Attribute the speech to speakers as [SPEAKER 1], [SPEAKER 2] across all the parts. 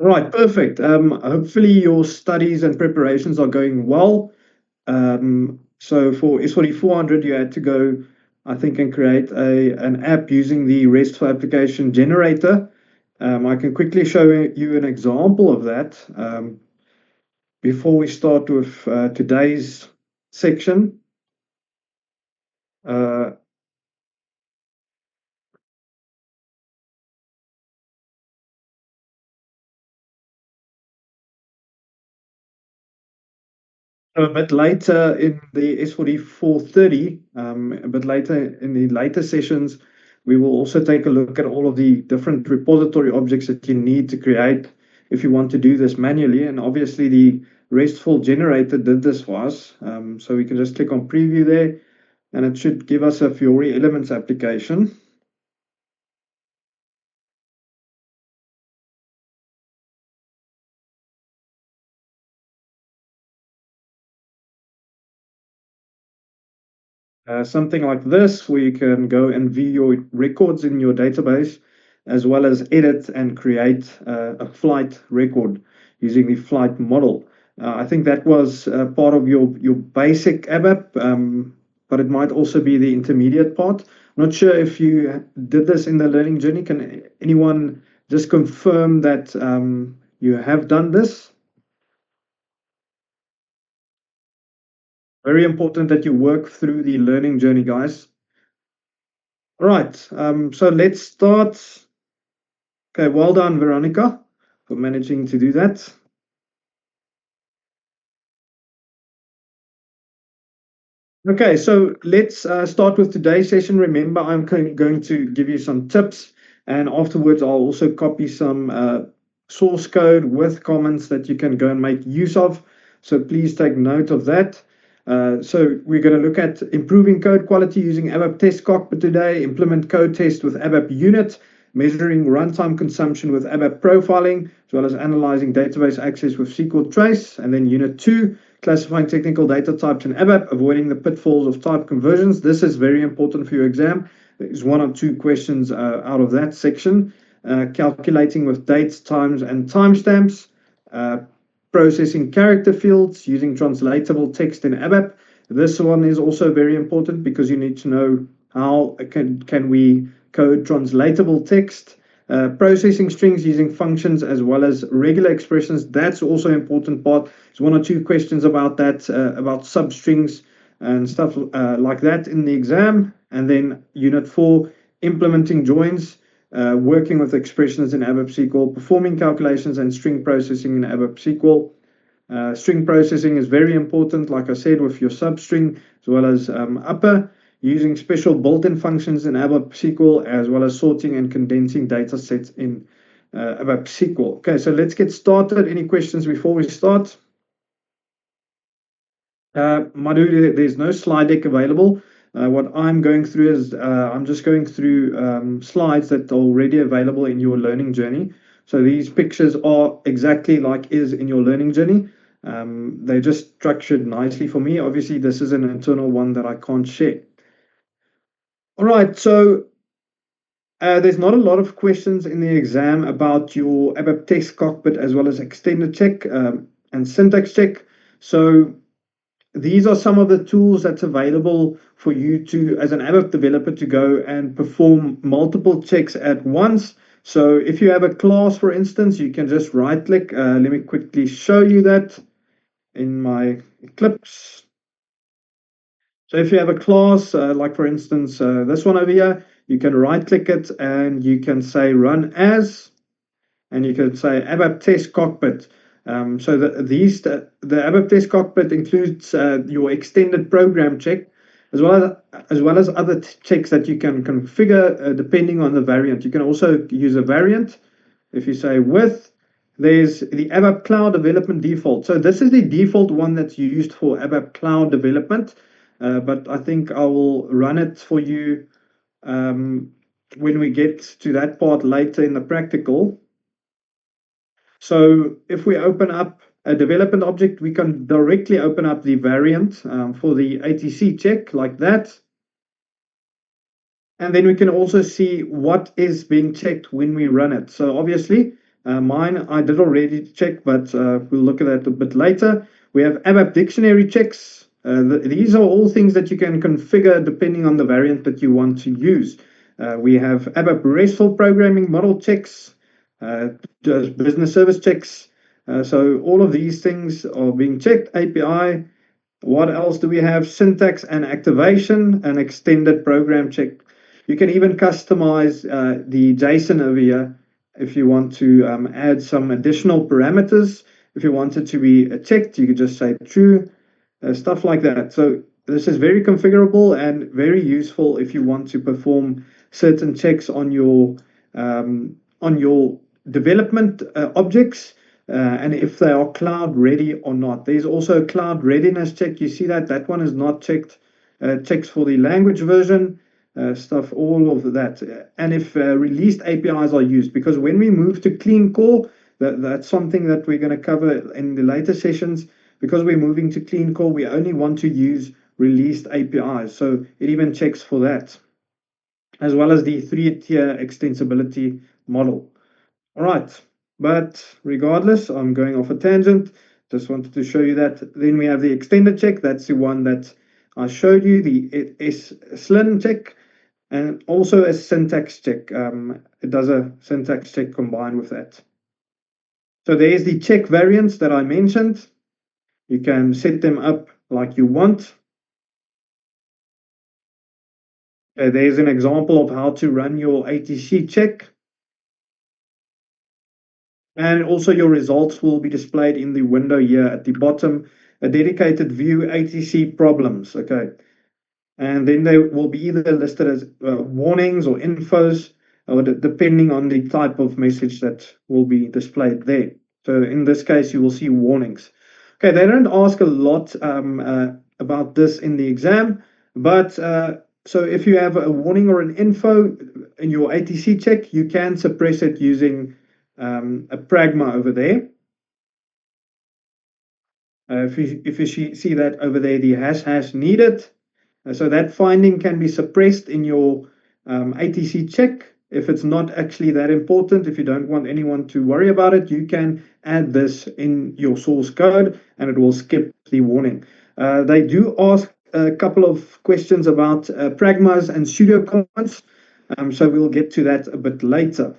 [SPEAKER 1] Right, perfect. Hopefully your studies and preparations are going well. So for S4400, you had to go, I think, and create an app using the RESTful application generator. I can quickly show you an example of that before we start with today's section. Uh, a bit later in the S4430, a bit later in the later sessions, we will also take a look at all of the different repository objects that you need to create if you want to do this manually. And obviously, the RESTful generator did this for us. So we can just click on preview there, and it should give us a Fiori Elements application. Something like this, where you can go and view your records in your database, as well as edit and create a flight record using the flight model. I think that was part of your basic ABAP, but it might also be the intermediate part. Not sure if you did this in the learning journey. Can anyone just confirm that you have done this? Very important that you work through the learning journey, guys. All right, so let's start. Okay, well done, Veronica, for managing to do that. Okay, so let's start with today's session. Remember, I'm going to give you some tips, and afterwards, I'll also copy some source code with comments that you can go and make use of. So please take note of that. So we're going to look at improving code quality using ABAP Test Cockpit today, implement code test with ABAP Unit, measuring runtime consumption with ABAP profiling, as well as analyzing database access with SQL Trace, and then Unit 2, classifying technical data types in ABAP, avoiding the pitfalls of type conversions. This is very important for your exam. There's one or two questions out of that section. Calculating with dates, times, and timestamps. Uh, Processing character fields using translatable text in ABAP. This one is also very important because you need to know how can we code translatable text. Processing strings using functions as well as regular expressions. That's also an important part. There's one or two questions about that, about substrings and stuff like that in the exam. And then Unit 4, implementing joins, working with expressions in ABAP SQL, performing calculations and string processing in ABAP SQL. String processing is very important, like I said, with your substring as well as upper, using special built-in functions in ABAP SQL, as well as sorting and condensing data sets in ABAP SQL. Okay, so let's get started. Any questions before we start? Madhu, there's no slide deck available. What I'm going through is I'm just going through slides that are already available in your learning journey. So these pictures are exactly like is in your learning journey. They're just structured nicely for me. Obviously, this is an internal one that I can't share. All right, so there's not a lot of questions in the exam about your ABAP Test Cockpit as well as extended check and syntax check. So these are some of the tools that's available for you to, as an ABAP developer, to go and perform multiple checks at once. So if you have a class, for instance, you can just right click. Let me quickly show you that in my Eclipse. So if you have a class, like for instance, this one over here, you can right click it and you can say run as, and you can say ABAP Test Cockpit. So the ABAP Test Cockpit includes your extended program check, as well as other checks that you can configure depending on the variant. You can also use a variant. If you say with, there's the ABAP Cloud Development default. So this is the default one that's used for ABAP Cloud Development, but I think I will run it for you when we get to that part later in the practical. So if we open up a development object, we can directly open up the variant for the ATC check like that. And then we can also see what is being checked when we run it. So obviously, Mine, I did already check, but we'll look at that a bit later. We have ABAP dictionary checks. These are all things that you can configure depending on the variant that you want to use. We have ABAP RESTful programming model checks, uh, business service checks. So all of these things are being checked. API. What else do we have? Syntax and activation, an extended program check. You can even customize the JSON over here if you want to add some additional parameters. If you want it to be checked, you could just say true, stuff like that. So this is very configurable and very useful if you want to perform certain checks on your development objects, and if they are cloud ready or not. There's also a cloud readiness check. You see that one is not checked. Checks for the language version, stuff, all of that. And if released APIs are used, because when we move to clean core, that's something that we're going to cover in the later sessions. Because we're moving to clean core, we only want to use released APIs. So it even checks for that, as well as the three-tier extensibility model. All right, but regardless, I'm going off a tangent. Just wanted to show you that. Then we have the extended check. That's the one that I showed you, the SLIN check, and also a syntax check. It does a syntax check combined with that. So there's the check variants that I mentioned. You can set them up like you want. There's an example of how to run your ATC check. And also your results will be displayed in the window here at the bottom, a dedicated view ATC problems. Okay. And then they will be either listed as warnings or infos, or depending on the type of message that will be displayed there. So in this case, you will see warnings. Okay, they don't ask a lot about this in the exam, but so if you have a warning or an info in your ATC check, you can suppress it using a pragma over there. If you see that over there, the hash needed. So that finding can be suppressed in your ATC check. If it's not actually that important, if you don't want anyone to worry about it, you can add this in your source code and it will skip the warning. They do ask a couple of questions about pragmas and pseudo comments, so we'll get to that a bit later.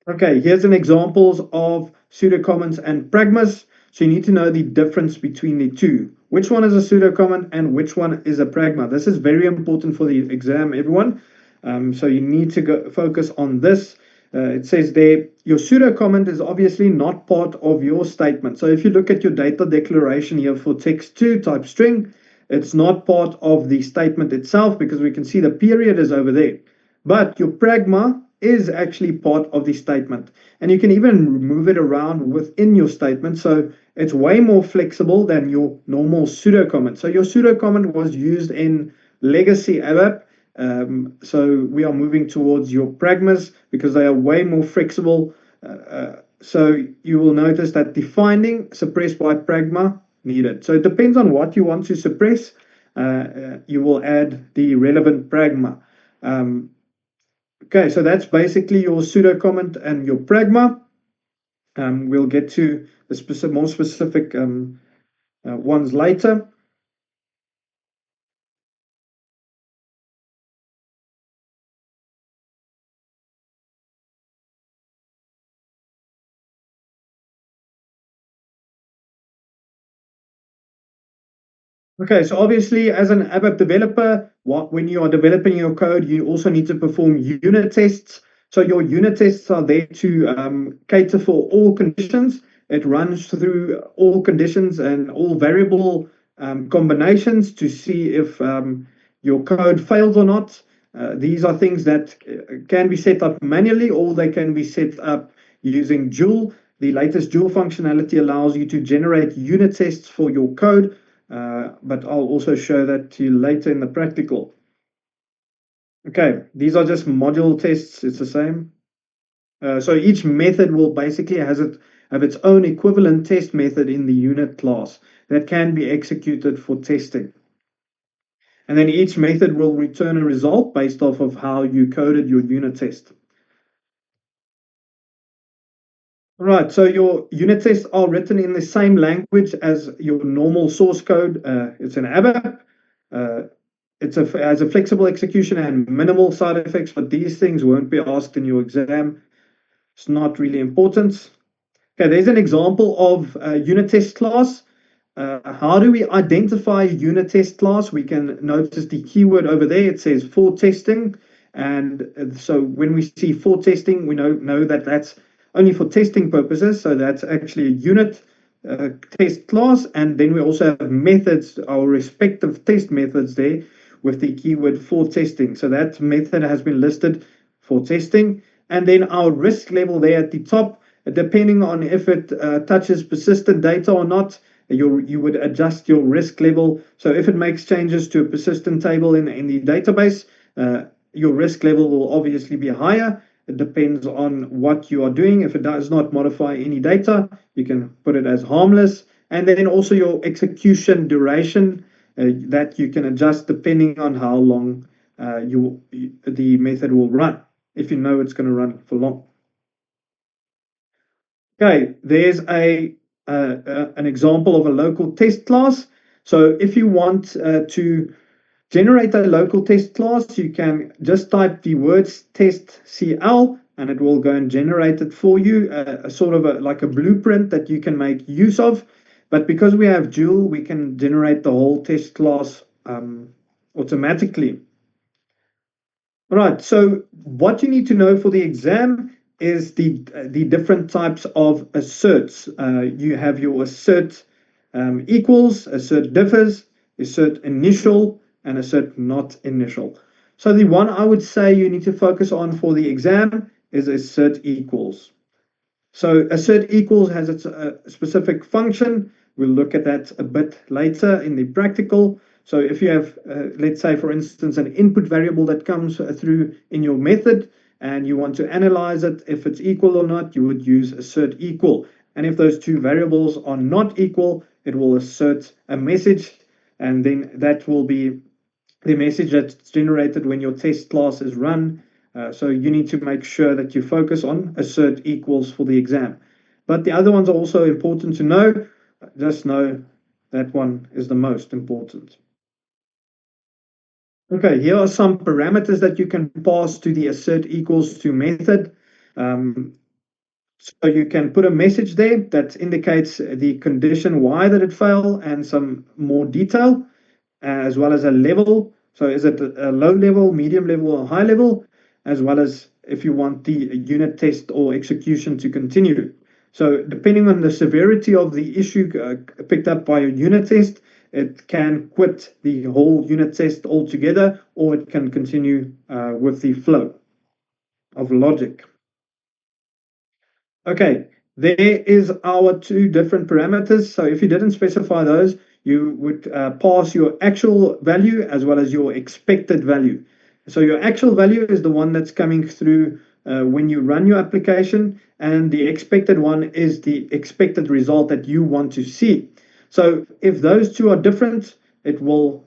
[SPEAKER 1] Okay, here's an examples of pseudo comments and pragmas. So you need to know the difference between the two. Which one is a pseudo comment and which one is a pragma? This is very important for the exam, everyone. So you need to focus on this. It says there, your pseudo comment is obviously not part of your statement. So if you look at your data declaration here for text2 type string, it's not part of the statement itself because we can see the period is over there. But your pragma is actually part of the statement. And you can even move it around within your statement. So it's way more flexible than your normal pseudo comment. So your pseudo comment was used in legacy ABAP. So we are moving towards your pragmas because they are way more flexible. So you will notice that the finding suppressed by pragma needed. So it depends on what you want to suppress. You will add the relevant pragma. Okay, so that's basically your pseudo comment and your pragma. We'll get to the more specific ones later. Okay, so obviously, as an ABAP developer, when you are developing your code, you also need to perform unit tests. So your unit tests are there to cater for all conditions. It runs through all conditions and all variable combinations to see if your code fails or not. These are things that can be set up manually or they can be set up using Joule. The latest Joule functionality allows you to generate unit tests for your code. But I'll also show that to you later in the practical. Okay, these are just module tests. It's the same. So each method will basically have its own equivalent test method in the unit class that can be executed for testing. And then each method will return a result based off of how you coded your unit test. Right, so your unit tests are written in the same language as your normal source code. It's an ABAP. Uh, has a flexible execution and minimal side effects, but these things won't be asked in your exam. It's not really important. Okay, there's an example of a unit test class. How do we identify a unit test class? We can notice the keyword over there. It says for testing. And so when we see for testing, we know that that's only for testing purposes. So that's actually a unit uh, test class. And then we also have methods, our respective test methods there with the keyword for testing. So that method has been listed for testing. And then our risk level there at the top, depending on if it touches persistent data or not, you would adjust your risk level. So if it makes changes to a persistent table in the database, your risk level will obviously be higher. It depends on what you are doing. If it does not modify any data, you can put it as harmless. And then also your execution duration that you can adjust depending on how long the method will run, if you know it's going to run for long. Okay, there's an example of a local test class. So if you want to generate a local test class, you can just type the words test CL and it will go and generate it for you, a sort of like a blueprint that you can make use of. But because we have Joule, we can generate the whole test class automatically. All right, so what you need to know for the exam is the different types of asserts. You have your assert equals, assert differs, assert initial, and assert not initial. So the one I would say you need to focus on for the exam is assert equals. So assert equals has its specific function. We'll look at that a bit later in the practical. So if you have, let's say, for instance, an input variable that comes through in your method and you want to analyze it, if it's equal or not, you would use assert equal. And if those two variables are not equal, it will assert a message, and then that will be the message that's generated when your test class is run. So you need to make sure that you focus on assert equals for the exam. But the other ones are also important to know. Just know that one is the most important. Okay, here are some parameters that you can pass to the assert equals to method. Um, so you can put a message there that indicates the condition why that it failed and some more detail, as well as a level. So is it a low level, medium level, or high level, as well as if you want the unit test or execution to continue. So depending on the severity of the issue picked up by a unit test, it can quit the whole unit test altogether, or it can continue with the flow of logic. Okay, there is our two different parameters. So if you didn't specify those, you would pass your actual value as well as your expected value. So your actual value is the one that's coming through when you run your application, and the expected one is the expected result that you want to see. So if those two are different, it will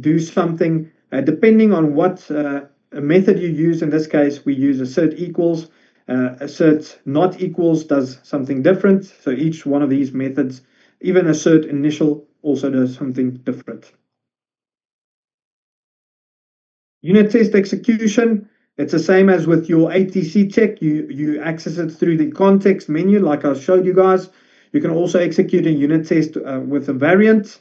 [SPEAKER 1] do something depending on what method you use. In this case, we use assert equals. Assert not equals does something different. So each one of these methods, even assert initial, also does something different. Unit test execution, it's the same as with your ATC check. You access it through the context menu, like I showed you guys. You can also execute a unit test with a variant.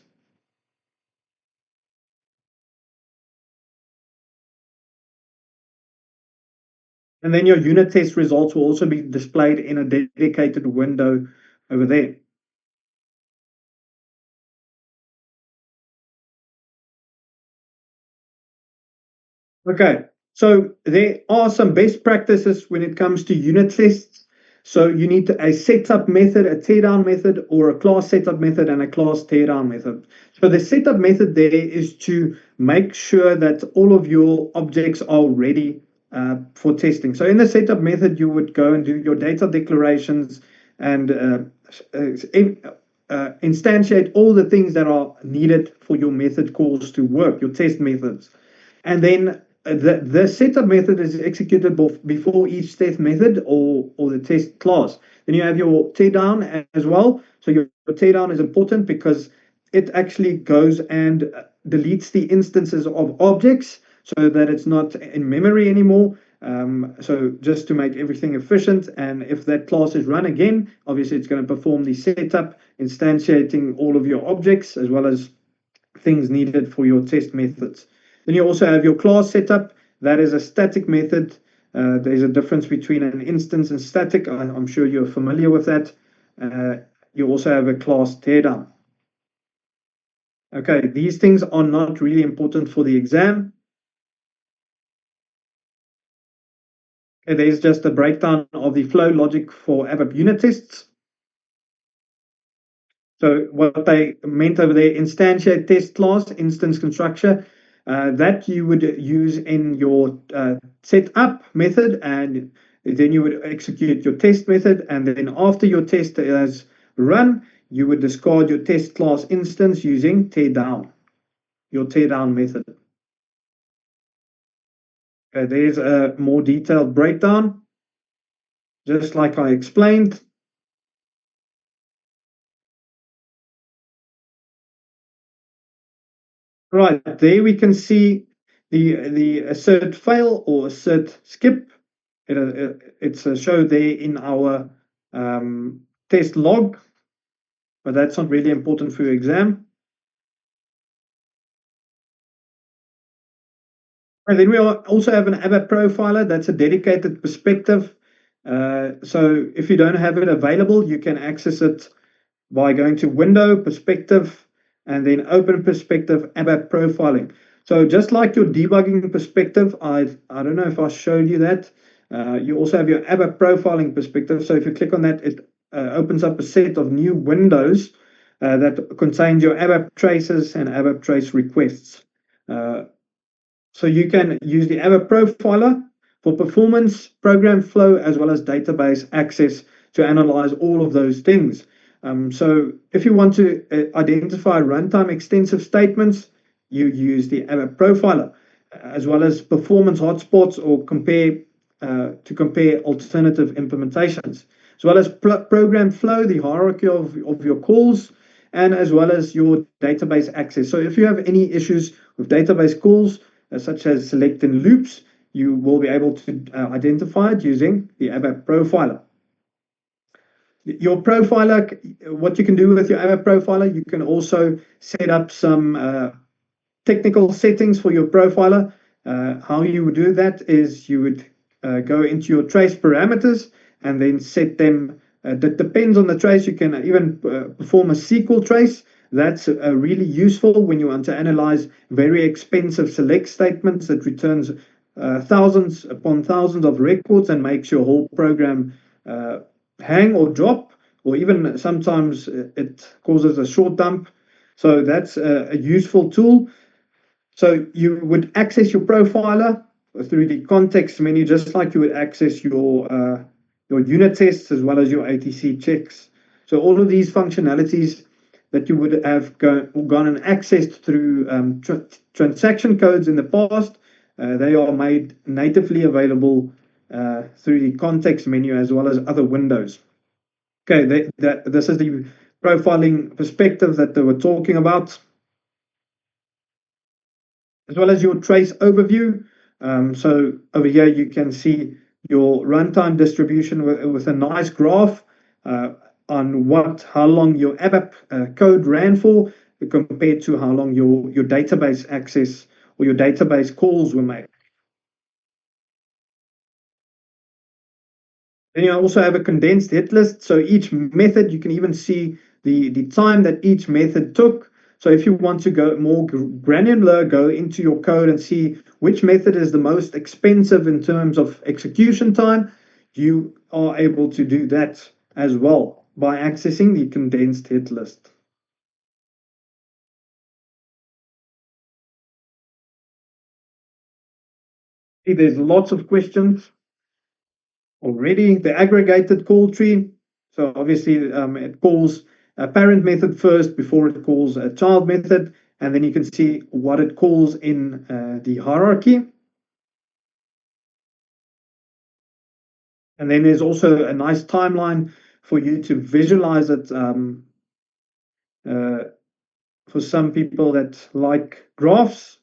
[SPEAKER 1] And then your unit test results will also be displayed in a dedicated window over there. Okay, so there are some best practices when it comes to unit tests. So you need a setup method, a teardown method, or a class setup method and a class teardown method. So the setup method there is to make sure that all of your objects are ready for testing. So in the setup method, you would go and do your data declarations and instantiate all the things that are needed for your method calls to work, your test methods. And then the setup method is executed before each test method or the test class. Then you have your teardown as well. So your teardown is important because it actually goes and deletes the instances of objects so that it's not in memory anymore. So just to make everything efficient, and if that class is run again, obviously it's going to perform the setup, instantiating all of your objects as well as things needed for your test methods. Then you also have your class setup. That is a static method. There's a difference between an instance and static. I'm sure you're familiar with that. Uh, you also have a class teardown. Okay, these things are not really important for the exam. Okay, there's just a breakdown of the flow logic for ABAP unit tests. So what they meant over there, instantiate test class, instance constructor, that you would use in your setup method, and then you would execute your test method, and then after your test is run, you would discard your test class instance using teardown, your teardown method. Okay, there's a more detailed breakdown, just like I explained. Right, there we can see the assert fail or assert skip. It's showed there in our test log, but that's not really important for your exam. And then we also have an ABAP profiler. That's a dedicated perspective. So if you don't have it available, you can access it by going to Window, Perspective, and then Open Perspective ABAP Profiling. So just like your debugging perspective, I don't know if I showed you that. You also have your ABAP Profiling perspective. So if you click on that, it opens up a set of new windows that contains your ABAP traces and ABAP trace requests. Uh, so you can use the ABAP Profiler for performance, program flow, as well as database access to analyze all of those things. So if you want to identify runtime extensive statements, you use the ABAP Profiler, as well as performance hotspots or compare alternative implementations, as well as program flow, the hierarchy of your calls, and as well as your database access. So if you have any issues with database calls, such as selecting loops, you will be able to identify it using the ABAP Profiler. Your profiler, what you can do with your ABAP Profiler, you can also set up some technical settings for your profiler. How you would do that is you would go into your trace parameters and then set them. That depends on the trace. You can even perform a SQL trace. That's really useful when you want to analyze very expensive select statements that returns thousands upon thousands of records and makes your whole program hang or drop, or even sometimes it causes a short dump. So that's a useful tool. So you would access your profiler through the context menu, just like you would access your unit tests as well as your ATC checks. So all of these functionalities that you would have gone and accessed through transaction codes in the past, they are made natively available through the context menu as well as other windows. Okay, this is the profiling perspective that they were talking about, as well as your trace overview. So over here, you can see your runtime distribution with a nice graph on how long your ABAP code ran for compared to how long your database access or your database calls were made. Then you also have a condensed hit list. So each method, you can even see the time that each method took. So if you want to go more granular, go into your code and see which method is the most expensive in terms of execution time, you are able to do that as well by accessing the condensed hit list. See, there's lots of questions already. The aggregated call tree. So obviously it calls a parent method first before it calls a child method. And then you can see what it calls in the hierarchy. And then there's also a nice timeline for you to visualize it, uh, for some people that like graphs.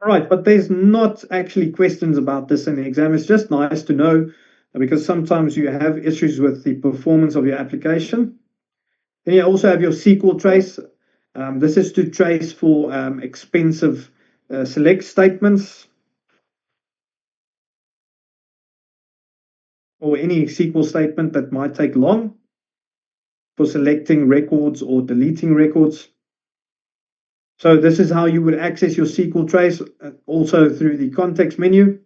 [SPEAKER 1] All right, but there's not actually questions about this in the exam. It's just nice to know because sometimes you have issues with the performance of your application. Then you also have your SQL trace. This is to trace for expensive select statements or any SQL statement that might take long for selecting records or deleting records. So this is how you would access your SQL trace, also through the context menu.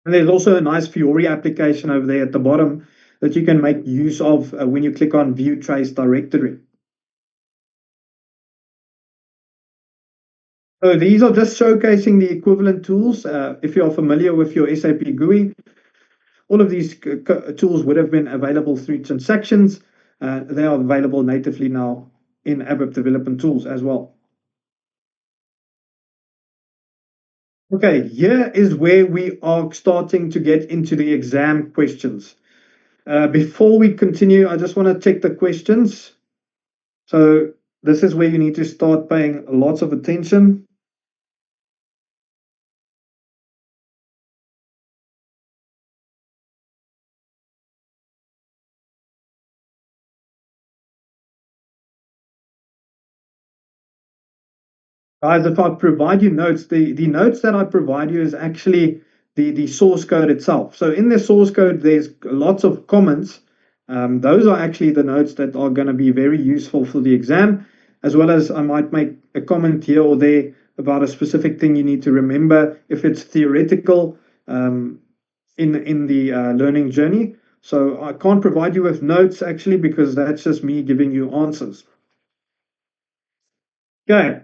[SPEAKER 1] And there's also a nice Fiori application over there at the bottom that you can make use of when you click on View Trace Directory. So these are just showcasing the equivalent tools. If you are familiar with your SAP GUI, all of these tools would have been available through transactions. They are available natively now in ABAP development tools as well. Okay, here is where we are starting to get into the exam questions. Before we continue, I just want to check the questions. So this is where you need to start paying lots of attention. Guys, if I provide you notes, the notes that I provide you is actually the source code itself. So in the source code, there's lots of comments. Those are actually the notes that are going to be very useful for the exam, as well as I might make a comment here or there about a specific thing you need to remember if it's theoretical in the learning journey. So I can't provide you with notes actually because that's just me giving you answers. Okay.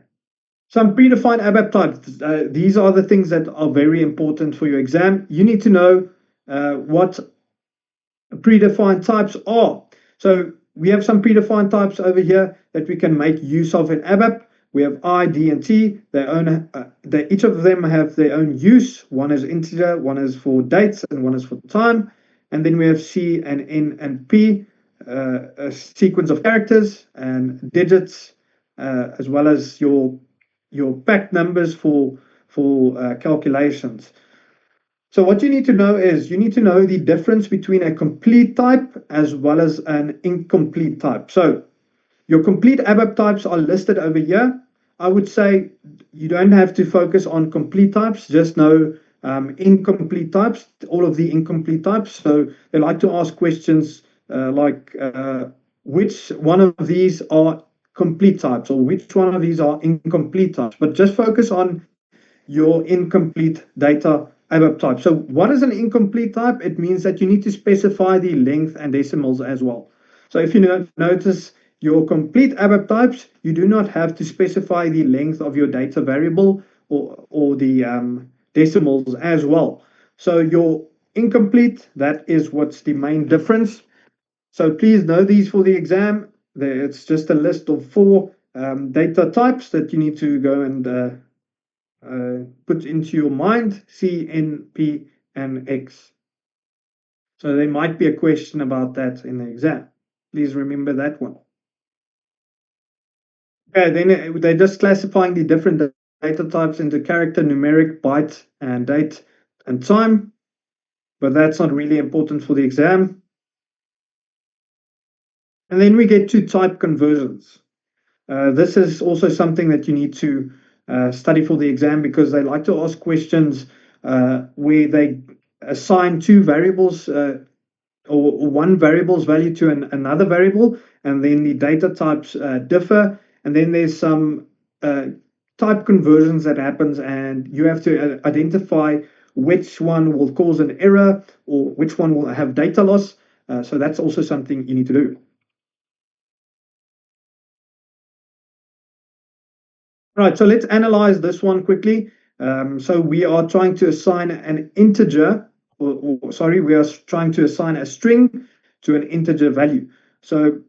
[SPEAKER 1] Some predefined ABAP types. These are the things that are very important for your exam. You need to know what predefined types are. So we have some predefined types over here that we can make use of in ABAP. We have I, D, and T. Each of them have their own use. One is integer, one is for dates, and one is for time. And then we have C and N and P, a sequence of characters and digits, as well as your packed numbers for calculations. So what you need to know is you need to know the difference between a complete type as well as an incomplete type. So your complete ABAP types are listed over here. I would say you don't have to focus on complete types, just know incomplete types, all of the incomplete types. So they like to ask questions like which one of these are complete types or which one of these are incomplete types. But just focus on your incomplete data ABAP type. So what is an incomplete type? It means that you need to specify the length and decimals as well. So if you notice your complete ABAP types, you do not have to specify the length of your data variable or the decimals as well. So your incomplete, that is what's the main difference. So please know these for the exam. It's just a list of four data types that you need to go and put into your mind: C, N, P, and X. So there might be a question about that in the exam. Please remember that one. Okay, then they're just classifying the different data types into character, numeric, byte, and date and time. But that's not really important for the exam. And then we get to type conversions. This is also something that you need to study for the exam because they like to ask questions where they assign two variables or one variable's value to another variable, and then the data types differ. And then there's some type conversions that happens, and you have to identify which one will cause an error or which one will have data loss. So that's also something you need to do. Right, so let's analyze this one quickly. So we are trying to assign an integer, sorry, we are trying to assign a string to an integer value. So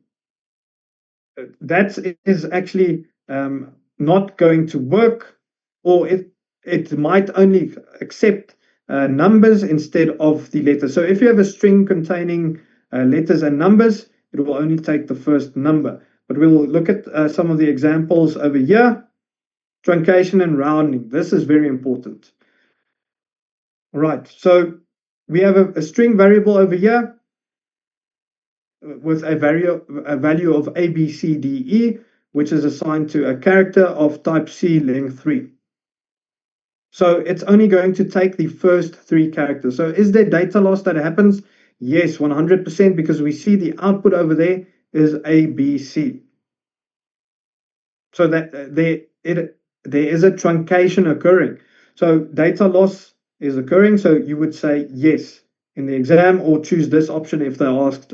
[SPEAKER 1] that is actually not going to work, or it might only accept numbers instead of the letters. So if you have a string containing letters and numbers, it will only take the first number. But we'll look at some of the examples over here. Truncation and rounding. This is very important. All right, so we have a string variable over here with a value of A, B, C, D, E, which is assigned to a character of type C, length 3. So it's only going to take the first 3 characters. So is there data loss that happens? Yes, 100%, because we see the output over there is A, B, C. So that there is a truncation occurring. So data loss is occurring. So you would say yes in the exam, or choose this option if they asked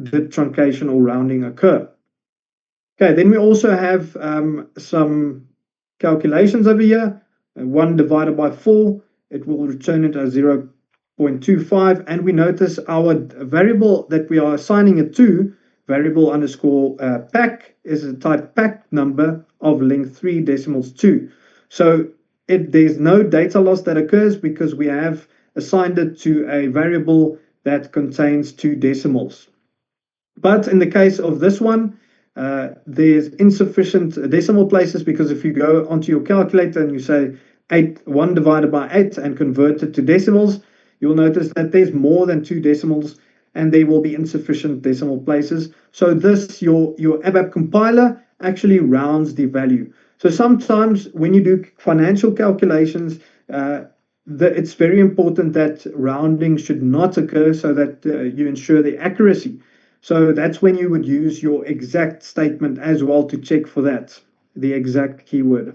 [SPEAKER 1] did truncation or rounding occur. Okay, then we also have some calculations over here. 1 divided by 4, it will return it as 0.25. And we notice our variable that we are assigning it to, variable underscore pack, is a type pack number of length 3 decimals 2. So there's no data loss that occurs because we have assigned it to a variable that contains 2 decimals. But in the case of this one, there's insufficient decimal places, because if you go onto your calculator and you say 1 divided by 8 and convert it to decimals, you'll notice that there's more than 2 decimals and there will be insufficient decimal places. So this, your ABAP compiler actually rounds the value. So sometimes when you do financial calculations, it's very important that rounding should not occur, so that you ensure the accuracy. So that's when you would use your exact statement as well to check for that, the exact keyword. I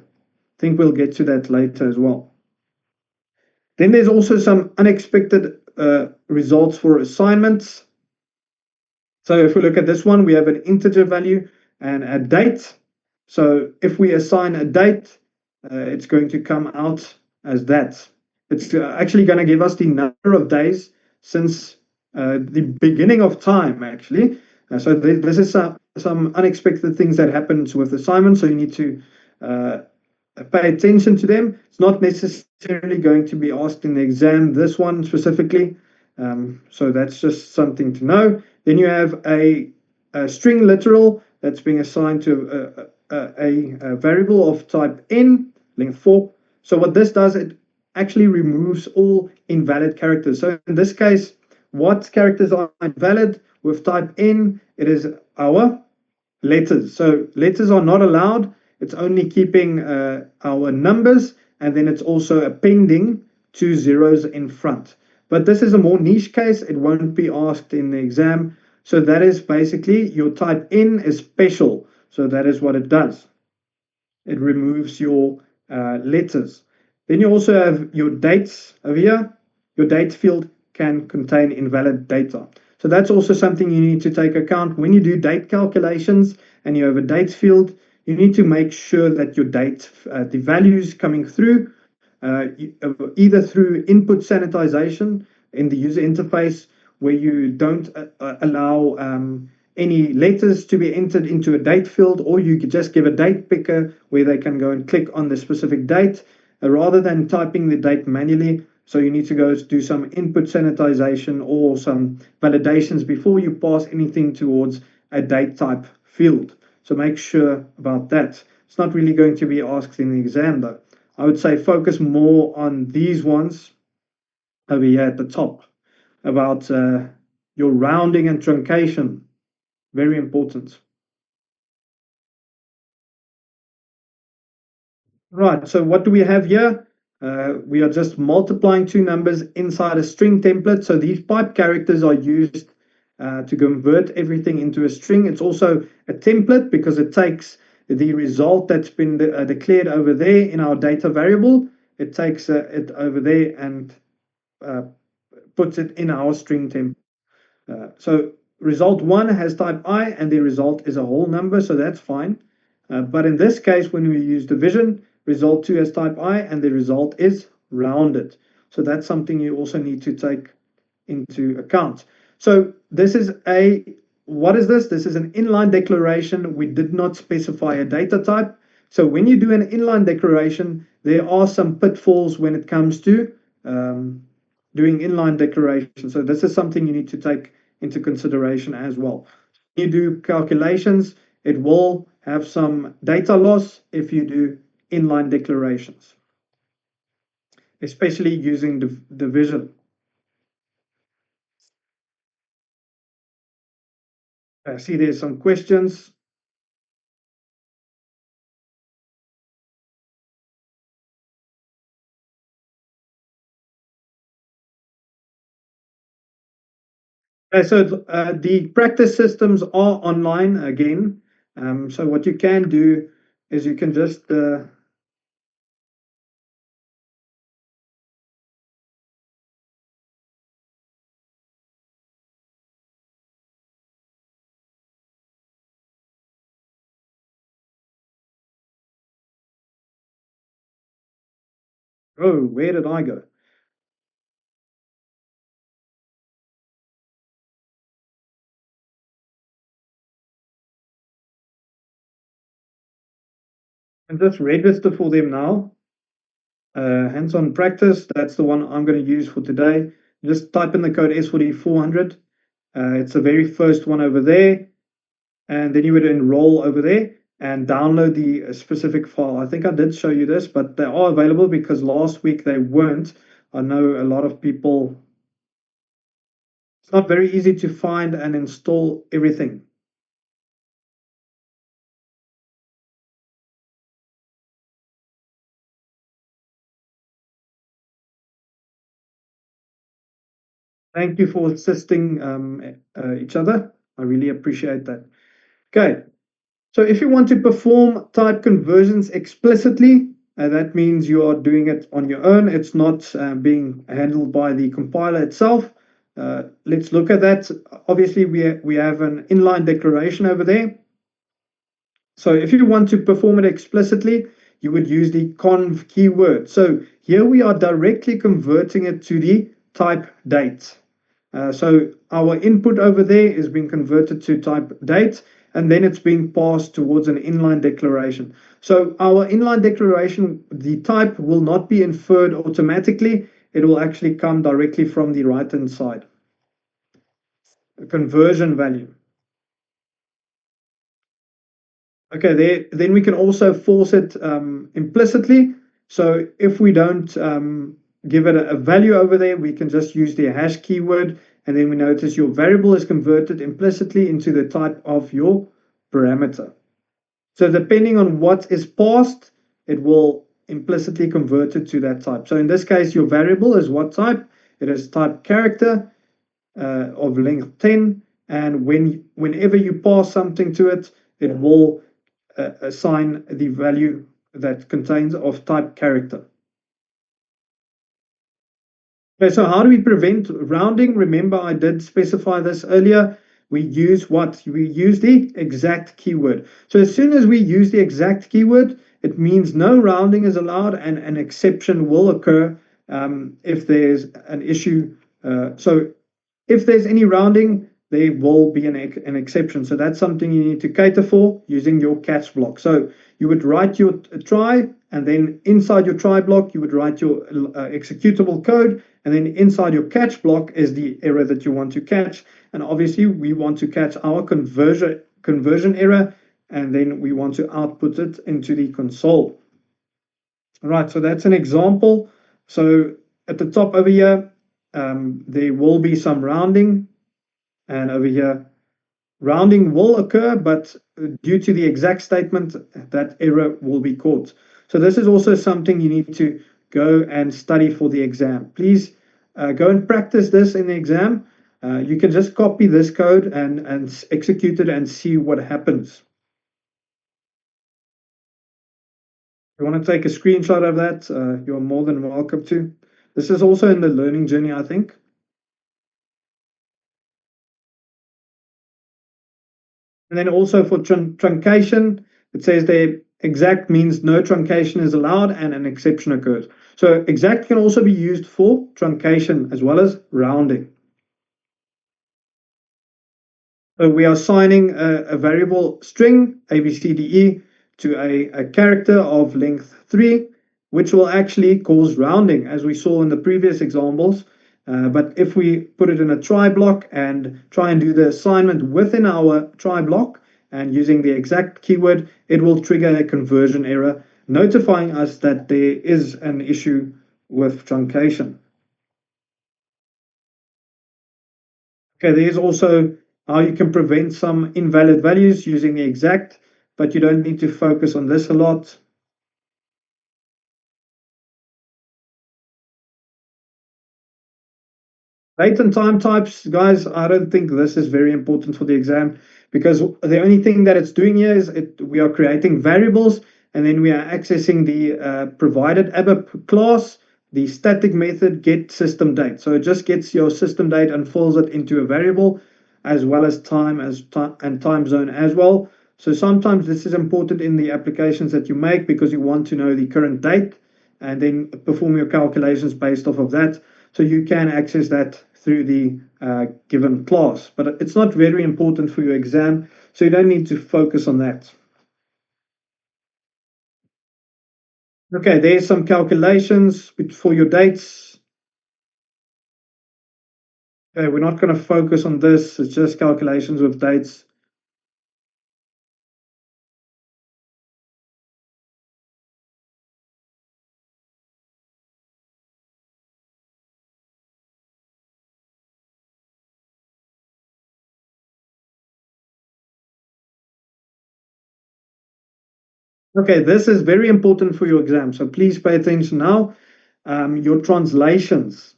[SPEAKER 1] think we'll get to that later as well. Then there's also some unexpected results for assignments. So if we look at this one, we have an integer value and a date. So if we assign a date, it's going to come out as that. It's actually going to give us the number of days since the beginning of time, actually. So this is some unexpected things that happens with assignments, so you need to pay attention to them. It's not necessarily going to be asked in the exam, this one specifically. So that's just something to know. Then you have a string literal that's being assigned to a variable of type n, length 4. So what this does, it actually removes all invalid characters. So in this case, what characters are invalid with type n? It is our letters. So letters are not allowed. It's only keeping our numbers, and then it's also appending 2 zeros in front. But this is a more niche case. It won't be asked in the exam. So that is basically your type n is special. So that is what it does. It removes your letters. Then you also have your dates over here. Your date field can contain invalid data. So that's also something you need to take account. When you do date calculations and you have a date field, you need to make sure that your date, the values coming through, either through input sanitization in the user interface, where you don't allow any letters to be entered into a date field, or you could just give a date picker where they can go and click on the specific date rather than typing the date manually. So you need to go do some input sanitization or some validations before you pass anything towards a date type field. So make sure about that. It's not really going to be asked in the exam though. I would say focus more on these ones over here at the top about your rounding and truncation. Very important. Right, so what do we have here? We are just multiplying 2 numbers inside a string template. So these pipe characters are used to convert everything into a string. It's also a template because it takes the result that's been declared over there in our data variable. It takes it over there and puts it in our string template. So result 1 has type I and the result is a whole number, so that's fine. But in this case, when we use division, result 2 has type I and the result is rounded. So that's something you also need to take into account. So this is a what is this? This is an inline declaration. We did not specify a data type. So when you do an inline declaration, there are some pitfalls when it comes to um, doing inline declaration. So this is something you need to take into consideration as well. You do calculations, it will have some data loss if you do inline declarations, especially using division. I see there's some questions. So the practice systems are online again. So what you can do is you can just oh, where did I go? And just register for them now. Hands-on practice. That's the one I'm going to use for today. Just type in the code S4D400. It's the very first one over there, and then you would enroll over there and download the specific file. I think I did show you this, but they are available because last week they weren't. I know a lot of people, it's not very easy to find and install everything. Thank you for assisting each other. I really appreciate that. Okay, so if you want to perform type conversions explicitly, that means you are doing it on your own. It's not being handled by the compiler itself. Let's look at that. Obviously, we have an inline declaration over there. So if you want to perform it explicitly, you would use the conv keyword. So here we are directly converting it to the type date. So our input over there is being converted to type date, and then it's being passed towards an inline declaration. So our inline declaration, the type will not be inferred automatically. It will actually come directly from the right-hand side. A conversion value. Okay, then we can also force it implicitly. So if we don't give it a value over there, we can just use the hash keyword, and then we notice your variable is converted implicitly into the type of your parameter. So depending on what is passed, it will implicitly convert it to that type. So in this case, your variable is what type? It is type character of length 10, and whenever you pass something to it, it will assign the value that contains of type character. Okay, so how do we prevent rounding? Remember, I did specify this earlier. We use what? We use the exact keyword. So as soon as we use the exact keyword, it means no rounding is allowed, and an exception will occur if there's an issue. So if there's any rounding, there will be an exception. So that's something you need to cater for using your catch block. So you would write your try, and then inside your try block, you would write your executable code, and then inside your catch block is the error that you want to catch. And obviously, we want to catch our conversion error, and then we want to output it into the console. All right, so that's an example. So at the top over here, there will be some rounding, and over here, rounding will occur, but due to the exact statement, that error will be caught. So this is also something you need to go and study for the exam. Please go and practice this in the exam. You can just copy this code and execute it and see what happens. If you want to take a screenshot of that, you're more than welcome to. This is also in the learning journey, I think. And then also for truncation, it says there exact means no truncation is allowed and an exception occurs. So exact can also be used for truncation as well as rounding. So we are assigning a variable string, ABCDE, to a character of length 3, which will actually cause rounding, as we saw in the previous examples. But if we put it in a try block and try and do the assignment within our try block and using the exact keyword, it will trigger a conversion error, notifying us that there is an issue with truncation. Okay, there's also how you can prevent some invalid values using the exact, but you don't need to focus on this a lot. Date and time types, guys, I don't think this is very important for the exam because the only thing that it's doing here is we are creating variables and then we are accessing the provided ABAP class, the static method get system date. So it just gets your system date and fills it into a variable as well as and time zone as well. So sometimes this is important in the applications that you make because you want to know the current date and then perform your calculations based off of that. So you can access that through the given class, but it's not very important for your exam, so you don't need to focus on that. Okay, there's some calculations for your dates. Okay, we're not going to focus on this, it's just calculations with dates. Okay, this is very important for your exam, so please pay attention now. Your translations.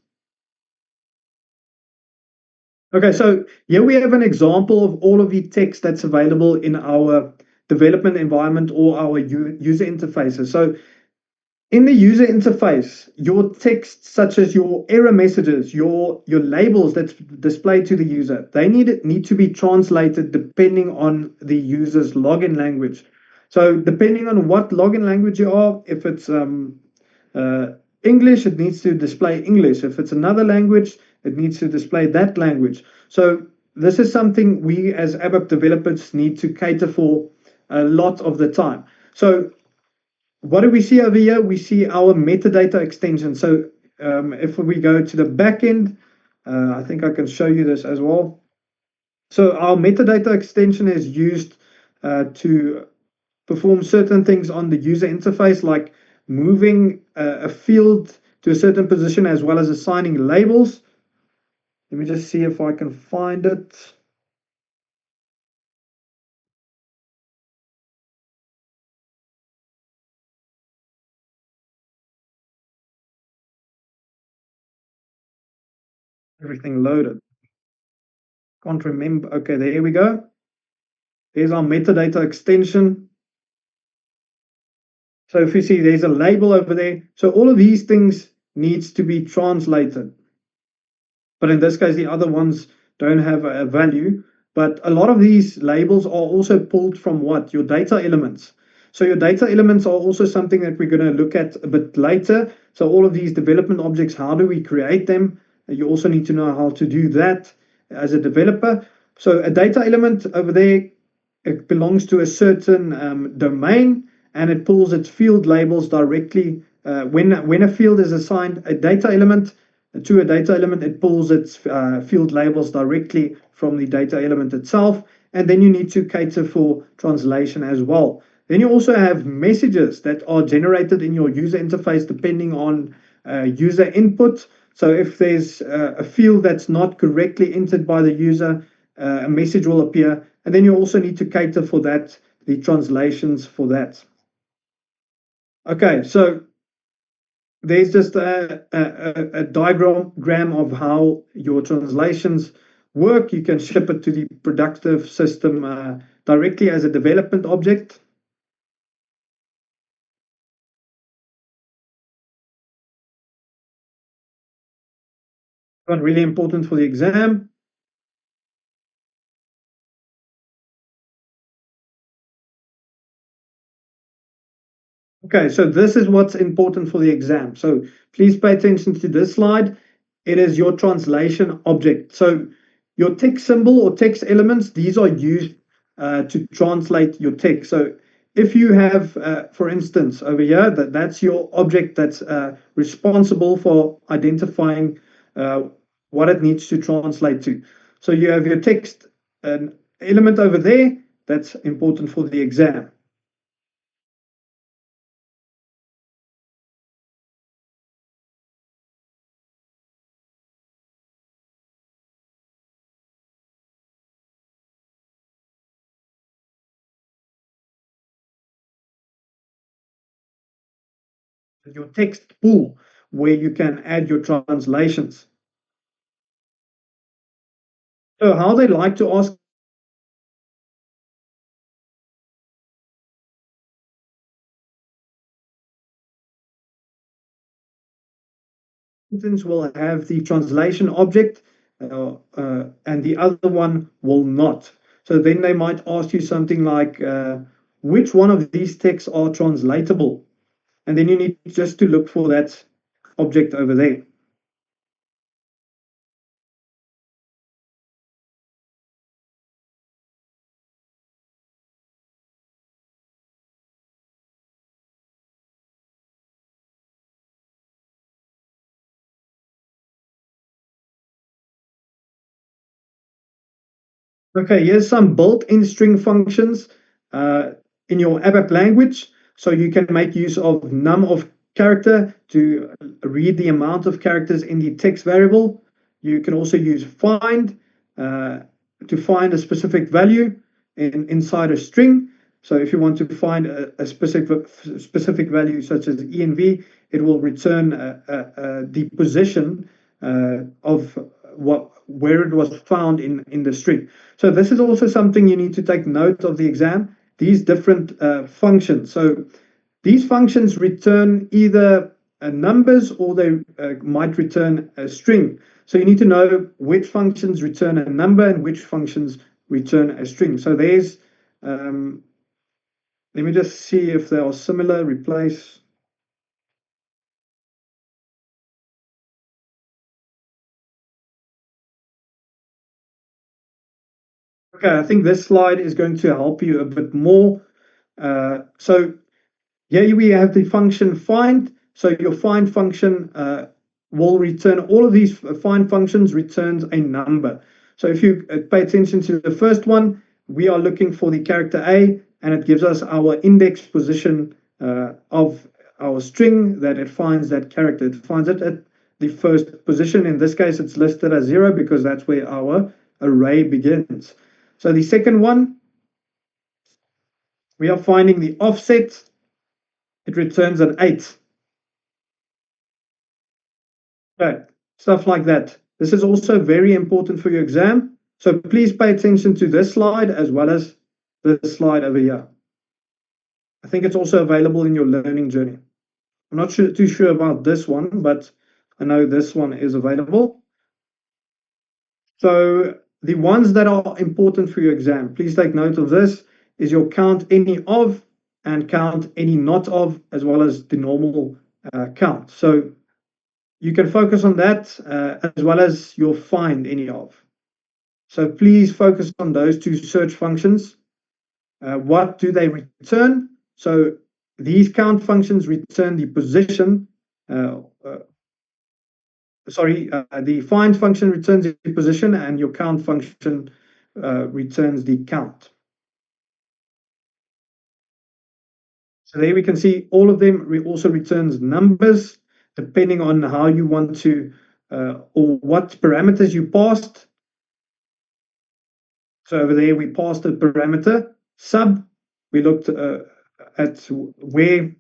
[SPEAKER 1] Okay, so here we have an example of all of the text that's available in our development environment or our user interfaces. So in the user interface, your text, such as your error messages, your labels that's displayed to the user, they need to be translated depending on the user's login language. So depending on what login language you are, if it's uh, English, it needs to display English. If it's another language, it needs to display that language. So this is something we as ABAP developers need to cater for a lot of the time. So what do we see over here? We see our metadata extension. So if we go to the backend, I think I can show you this as well. So our metadata extension is used to perform certain things on the user interface, like moving a field to a certain position as well as assigning labels. Let me just see if I can find it. Everything loaded. Can't remember. Okay, there we go. There's our metadata extension. So if you see there's a label over there. So all of these things needs to be translated. But in this case, the other ones don't have a value. But a lot of these labels are also pulled from what? Your data elements. So your data elements are also something that we're going to look at a bit later. So all of these development objects, how do we create them? You also need to know how to do that as a developer. So a data element over there, it belongs to a certain domain and it pulls its field labels directly. When a field is assigned a data element, to a data element, it pulls its field labels directly from the data element itself. And then you need to cater for translation as well. Then you also have messages that are generated in your user interface depending on user input. So if there's a field that's not correctly entered by the user, a message will appear. And then you also need to cater for that, the translations for that. Okay, so there's just a diagram of how your translations work. You can ship it to the productive system directly as a development object. Not really important for the exam. Okay, so this is what's important for the exam. So please pay attention to this slide. It is your translation object. So Your text symbol or text elements, these are used to translate your text. So if you have, for instance, over here, that's your object that's responsible for identifying what it needs to translate to. So you have your text element over there that's important for the exam. Your text pool where you can add your translations. So how they like to ask will have the translation object and the other one will not. So then they might ask you something like, which one of these texts are translatable? And then you need just to look for that object over there. Okay, here's some built-in string functions uh, in your ABAP language. So you can make use of num of character to read the amount of characters in the text variable. You can also use find uh, to find a specific value inside a string. So if you want to find a specific value such as env, it will return the position of where it was found in the string. So this is also something you need to take note of the exam, these different functions. So these functions return either numbers or they might return a string. So you need to know which functions return a number and which functions return a string. So there's, let me just see if they are similar, replace. Okay, I think this slide is going to help you a bit more. So here we have the function find. So your find function will return all of these find functions returns a number. So if you pay attention to the first one, we are looking for the character A and it gives us our index position of our string that it finds that character. It finds it at the first position. In this case, it's listed as 0 because that's where our array begins. So the second one, we are finding the offset. It returns an 8. Okay, stuff like that. This is also very important for your exam. So please pay attention to this slide as well as this slide over here. I think it's also available in your learning journey. I'm not too sure about this one, but I know this one is available. So the ones that are important for your exam, please take note of this, is your count any of and count any not of, as well as the normal count. So you can focus on that as well as your find any of. So please focus on those two search functions. What do they return? So these count functions return the position. The find function returns the position and your count function returns the count. So there we can see all of them also returns numbers depending on how you want to or what parameters you passed. So over there, we passed the parameter sub. We looked at where,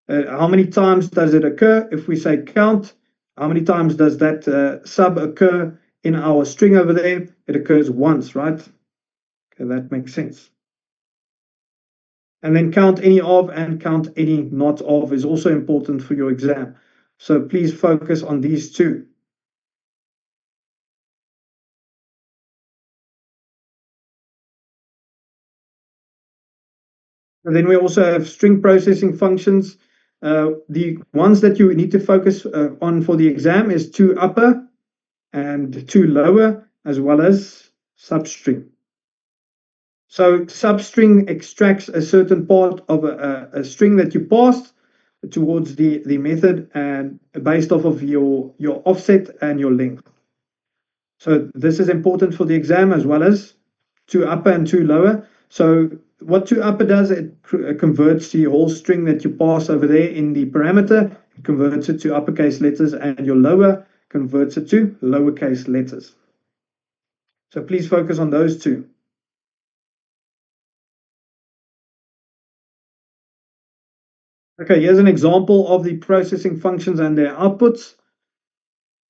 [SPEAKER 1] how many times does it occur? If we say count, how many times does that sub occur in our string over there? It occurs once, right? Okay, that makes sense. And then count any of and count any not of is also important for your exam. So please focus on these two. And then we also have string processing functions. The ones that you need to focus on for the exam is two upper and two lower, as well as substring. So substring extracts a certain part of a string that you passed towards the method and based off of your offset and your length. So this is important for the exam as well as two upper and two lower. So what two upper does, it converts the whole string that you pass over there in the parameter, it converts it to uppercase letters, and your lower converts it to lowercase letters. So please focus on those two. Okay, here's an example of the processing functions and their outputs.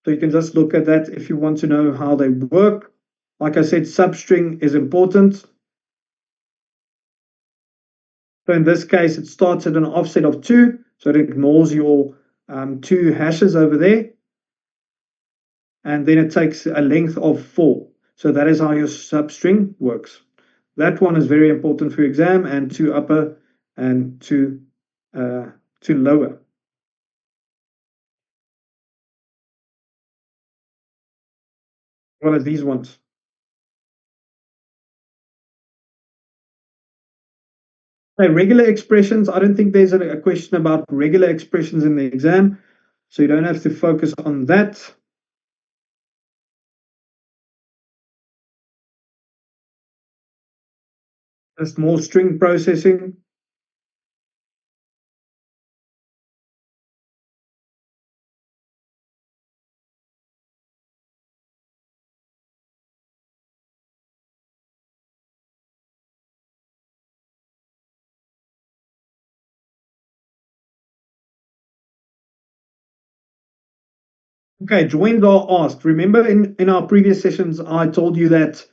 [SPEAKER 1] So you can just look at that if you want to know how they work. Like I said, substring is important. So in this case, it starts at an offset of 2, so it ignores your 2 hashes over there. And then it takes a length of 4. So that is how your substring works. That one is very important for your exam, and 2 upper and 2 lower. What are these ones? Regular expressions, I don't think there's a question about regular expressions in the exam, so you don't have to focus on that. Just more string processing. Okay, joins are asked. Remember in our previous sessions, I told you that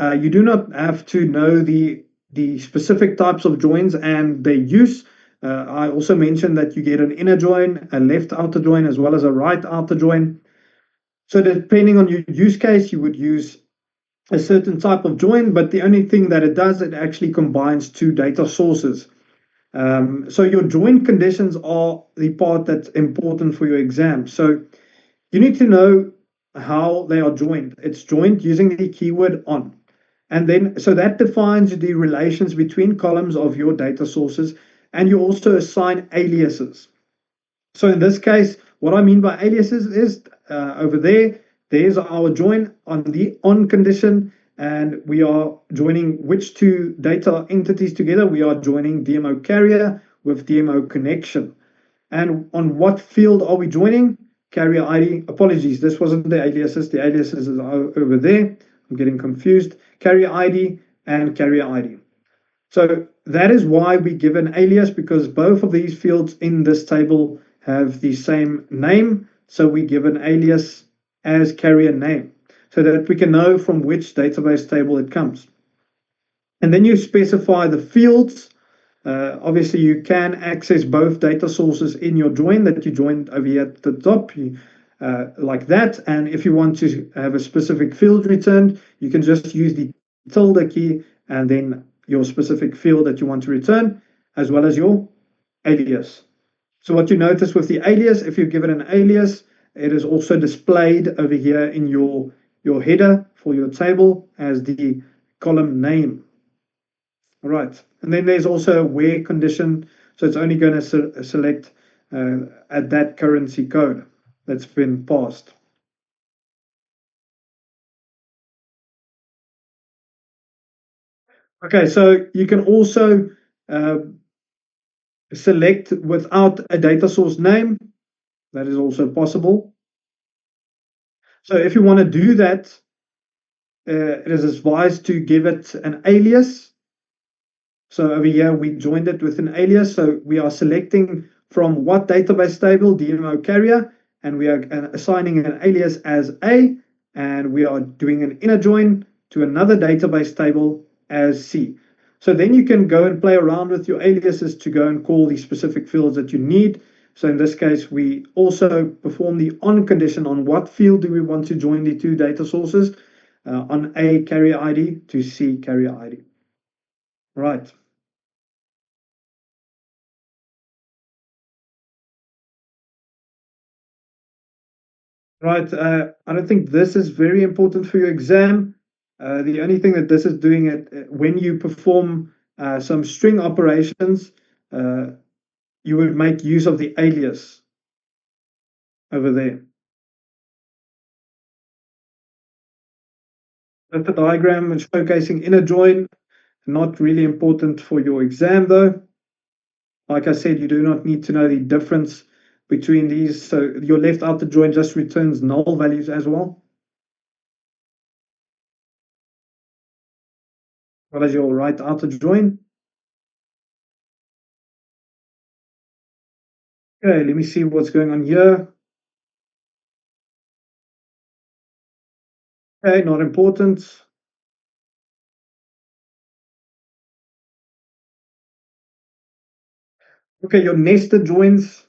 [SPEAKER 1] you do not have to know the specific types of joins and their use. I also mentioned that you get an inner join, a left outer join, as well as a right outer join. So depending on your use case, you would use a certain type of join, but the only thing that it does, it actually combines two data sources. So your join conditions are the part that's important for your exam. So you need to know how they are joined. It's joined using the keyword on. And then, so that defines the relations between columns of your data sources, and you also assign aliases. So in this case, what I mean by aliases is over there, there's our join on the on condition, and we are joining which two data entities together. We are joining DMO carrier with DMO connection. And on what field are we joining? Carrier ID. Apologies, this wasn't the aliases. The aliases is over there. I'm getting confused. Carrier ID and carrier ID. So that is why we give an alias, because both of these fields in this table have the same name. So we give an alias as carrier name so that we can know from which database table it comes. And then you specify the fields. Obviously, you can access both data sources in your join that you joined over here at the top, like that. And if you want to have a specific field returned, you can just use the tilde key and then your specific field that you want to return, as well as your alias. So what you notice with the alias, if you give it an alias, it is also displayed over here in your header for your table as the column name. All right. And then there's also a where condition. So it's only going to select at that currency code that's been passed. Okay, so you can also uh, select without a data source name. That is also possible. So if you want to do that, it is advised to give it an alias. So over here, we joined it with an alias. So we are selecting from what database table, DMO carrier, and we are assigning an alias as A, and we are doing an inner join to another database table as C. So then you can go and play around with your aliases to go and call the specific fields that you need. So in this case, we also perform the on condition on what field do we want to join the two data sources, on A carrier ID to C carrier ID. Right. Right. I don't think this is very important for your exam. The only thing that this is doing it when you perform some string operations, uh, you would make use of the alias over there. That's the diagram showcasing inner join. Not really important for your exam though. Like I said, you do not need to know the difference between these. So your left outer join just returns null values as well. What is your right outer join? Okay, let me see what's going on here. Okay, not important. Okay, your nested joins,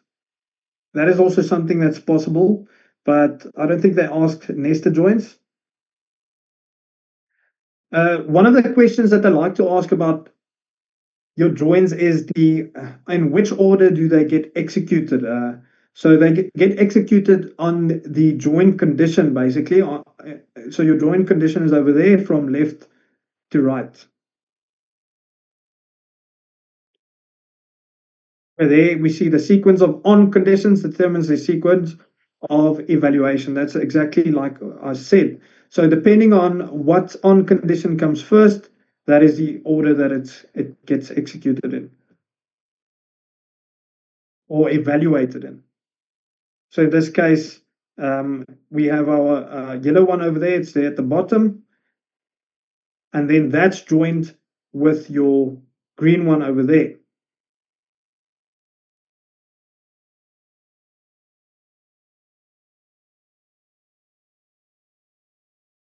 [SPEAKER 1] that is also something that's possible, but I don't think they asked nested joins. One of the questions that I like to ask about your joins is in which order do they get executed? So they get executed on the join condition, basically. So your join condition is over there from left to right. There we see the sequence of on conditions determines the sequence of evaluation. That's exactly like I said. So depending on what on condition comes first, that is the order that it gets executed in or evaluated in. So in this case, we have our yellow one over there. It's there at the bottom. And then that's joined with your green one over there.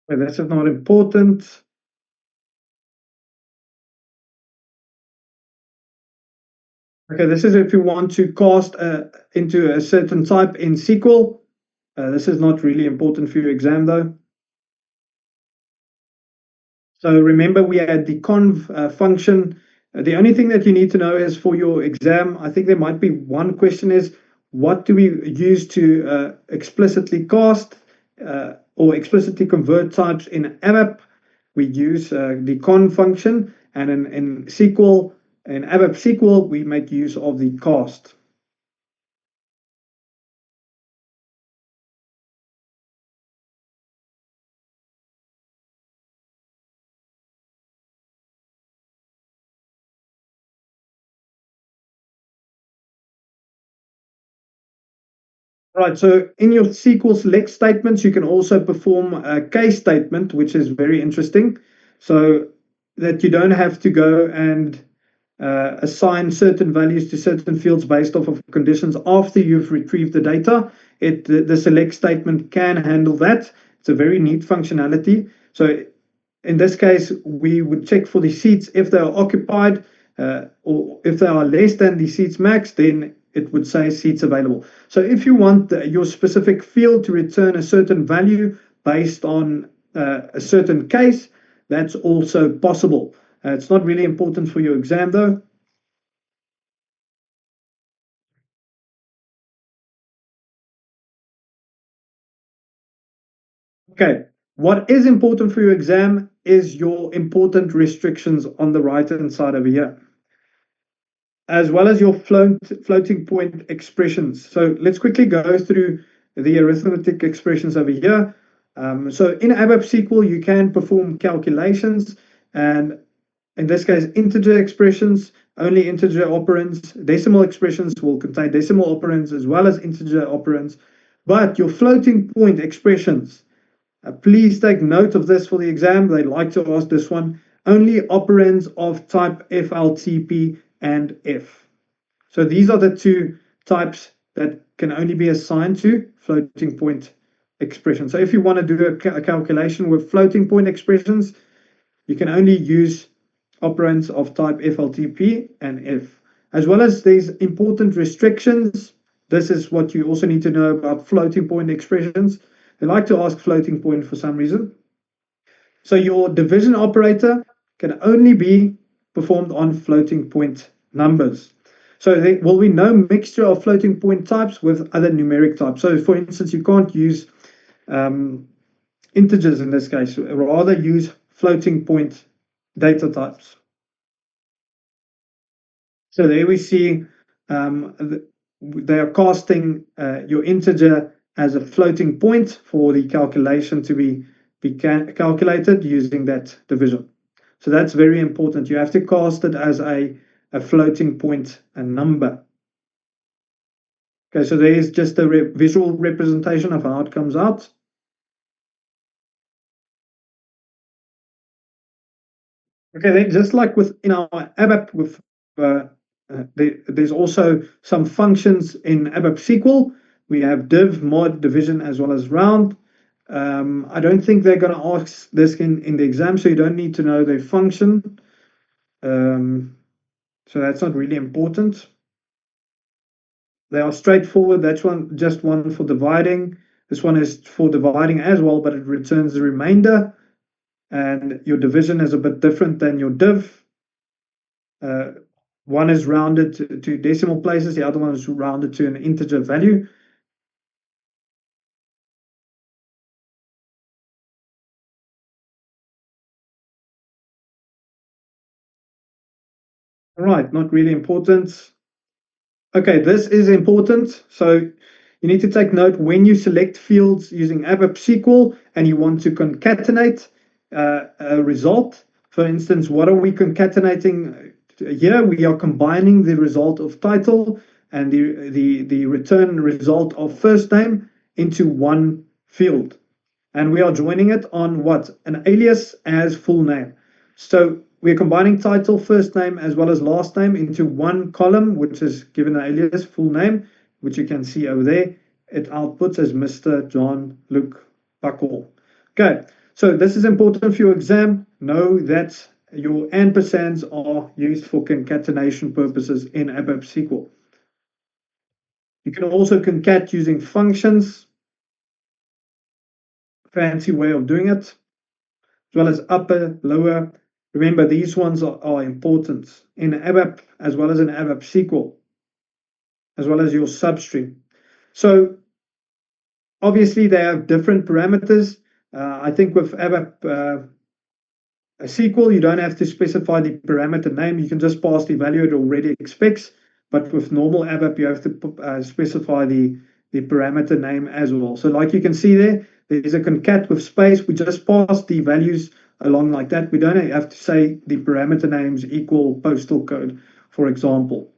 [SPEAKER 1] But that's not important. Okay, this is if you want to cast into a certain type in SQL. This is not really important for your exam though. So remember we had the conv function. The only thing that you need to know is for your exam, I think there might be one question is, what do we use to explicitly cast or explicitly convert types in ABAP? We use the conv function, and in SQL, in ABAP SQL, we make use of the cast. Right, so in your SQL select statements, you can also perform a case statement, which is very interesting. So that you don't have to go and assign certain values to certain fields based off of conditions after you've retrieved the data. The select statement can handle that. It's a very neat functionality. So in this case, we would check for the seats if they are occupied, or if they are less than the seats max, then it would say seats available. So if you want your specific field to return a certain value based on a certain case, that's also possible. It's not really important for your exam though. Okay, what is important for your exam is your important restrictions on the right-hand side over here, as well as your floating point expressions. So let's quickly go through the arithmetic expressions over here. So in ABAP SQL, you can perform calculations, and in this case, integer expressions, only integer operands. Decimal expressions will contain decimal operands as well as integer operands. But your floating point expressions, please take note of this for the exam. They like to ask this one. Only operands of type FLTP and F. So these are the two types that can only be assigned to floating point expressions. So if you want to do a calculation with floating point expressions, you can only use operands of type FLTP and F. As well as these important restrictions, this is what you also need to know about floating point expressions. They like to ask floating point for some reason. So your division operator can only be performed on floating point numbers. So there will be no mixture of floating point types with other numeric types. So for instance, you can't use integers in this case, rather use floating point data types. So there we see they are casting your integer as a floating point for the calculation to be calculated using that division. So that's very important. You have to cast it as a floating point, a number. Okay, so there is just a visual representation of how it comes out. Okay, then just like within our ABAP, there's also some functions in ABAP SQL. We have div, mod, division, as well as round. I don't think they're going to ask this in the exam, so you don't need to know their function. So that's not really important. They are straightforward. That's just one for dividing. This one is for dividing as well, but it returns the remainder. And your division is a bit different than your div. One is rounded to decimal places, the other one is rounded to an integer value. All right, not really important. Okay, this is important. So you need to take note when you select fields using ABAP SQL and you want to concatenate a result. For instance, what are we concatenating here? We are combining the result of title and the return result of first name into one field. And we are joining it on what? An alias as full name. So we're combining title, first name, as well as last name into one column, which is given an alias full name, which you can see over there. It outputs as Mr. John Luke Buckle. Okay, so this is important for your exam. Know that your ampersands are used for concatenation purposes in ABAP SQL. You can also concat using functions. Fancy way of doing it. As well as upper, lower. Remember, these ones are important in ABAP as well as in ABAP SQL, as well as your substring. So obviously they have different parameters. I think with ABAP SQL, you don't have to specify the parameter name. You can just pass the value it already expects. But with normal ABAP, you have to specify the parameter name as well. So like you can see there's a concat with space. We just pass the values along like that. We don't have to say the parameter names equal postal code, for example.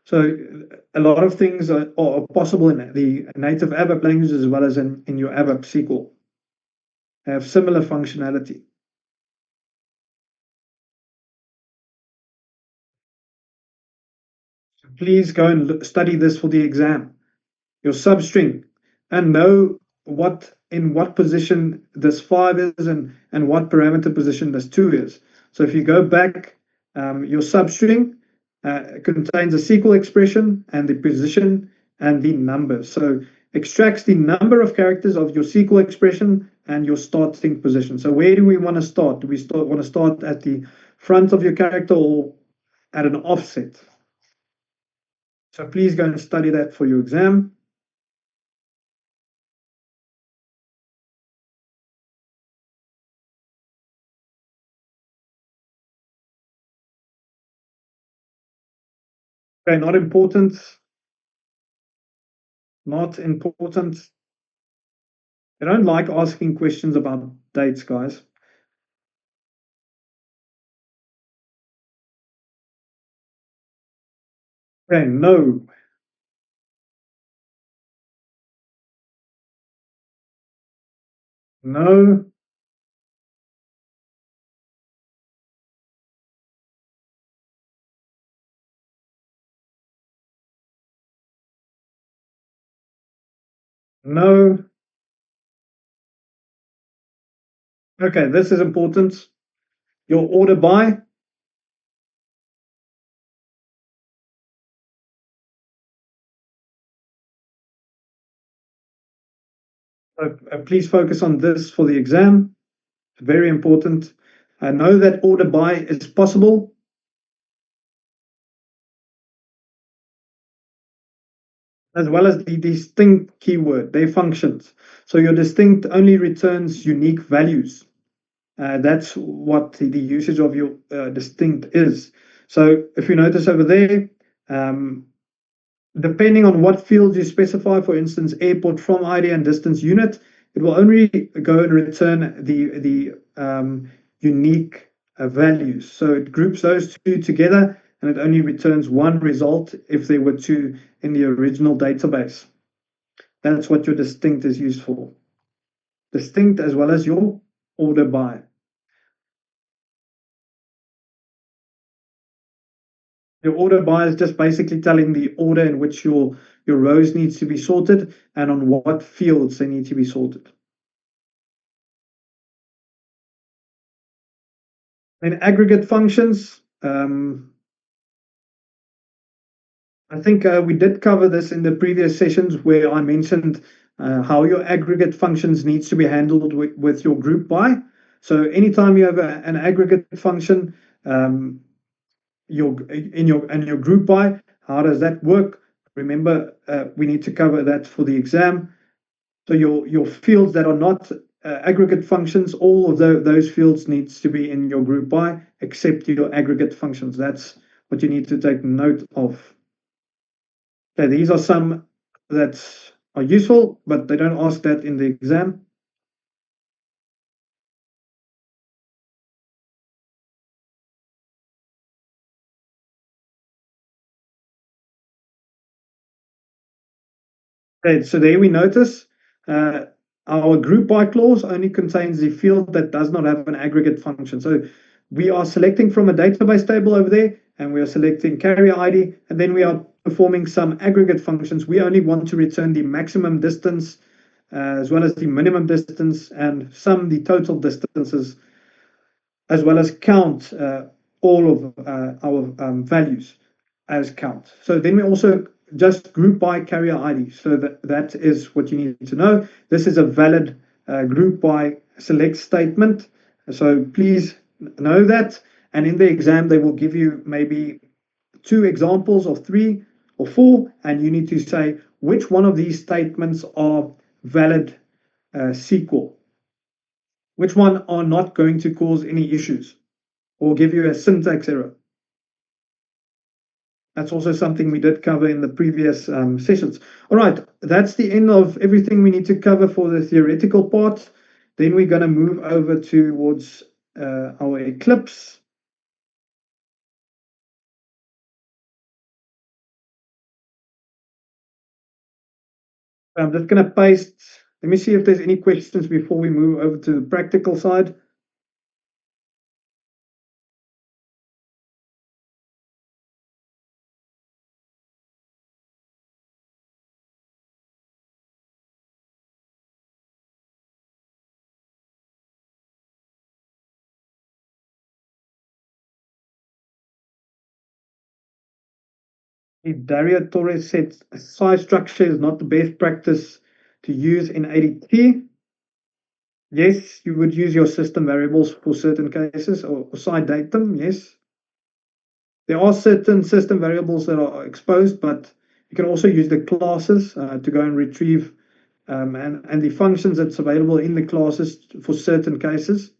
[SPEAKER 1] So a lot of things are possible in the native ABAP language as well as in your ABAP SQL. They have similar functionality. Please go and study this for the exam. Your substring, and know in what position this 5 is and what parameter position this 2 is. So if you go back, your substring contains a SQL expression and the position and the number. So extracts the number of characters of your SQL expression and your starting position. So where do we want to start? Do we want to start at the front of your character or at an offset? So please go and study that for your exam. Okay, not important. Not important. I don't like asking questions about dates, guys. Okay, no. No. No. Okay, this is important. Your order by. Please focus on this for the exam. Very important. I know that order by is possible, as well as the distinct keyword, their functions. So your distinct only returns unique values. That's what the usage of your distinct is. So if you notice over there, um, depending on what fields you specify, for instance, airport from ID and distance unit, it will only go and return the unique values. So it groups those two together and it only returns one result if there were two in the original database. That's what your distinct is used for. Distinct as well as your order by. Your order by is just basically telling the order in which your rows needs to be sorted and on what fields they need to be sorted. In aggregate functions, I think we did cover this in the previous sessions where I mentioned how your aggregate functions needs to be handled with your group by. So anytime you have an aggregate function, your group by, how does that work? Remember, we need to cover that for the exam. So your fields that are not aggregate functions, all of those fields needs to be in your group by, except your aggregate functions. That's what you need to take note of. Okay, these are some that are useful, but they don't ask that in the exam. Okay, so there we notice uh, our group by clause only contains the field that does not have an aggregate function. So we are selecting from a database table over there, and we are selecting carrier ID, and then we are performing some aggregate functions. We only want to return the maximum distance as well as the minimum distance and sum the total distances as well as count all of our values as count. So then we also just group by carrier ID. So that is what you need to know. This is a valid group by select statement. So please know that. And in the exam, they will give you maybe 2 examples or 3 or 4, and you need to say which one of these statements are valid SQL, which one are not going to cause any issues or give you a syntax error. That's also something we did cover in the previous sessions. All right, that's the end of everything we need to cover for the theoretical part. Then we're going to move over towards our Eclipse. I'm just going to paste. Let me see if there's any questions before we move over to the practical side. If Daria Torres said size structure is not the best practice to use in ADT, yes, you would use your system variables for certain cases or side datum, yes. There are certain system variables that are exposed, but you can also use the classes to go and retrieve and the functions that's available in the classes for certain cases.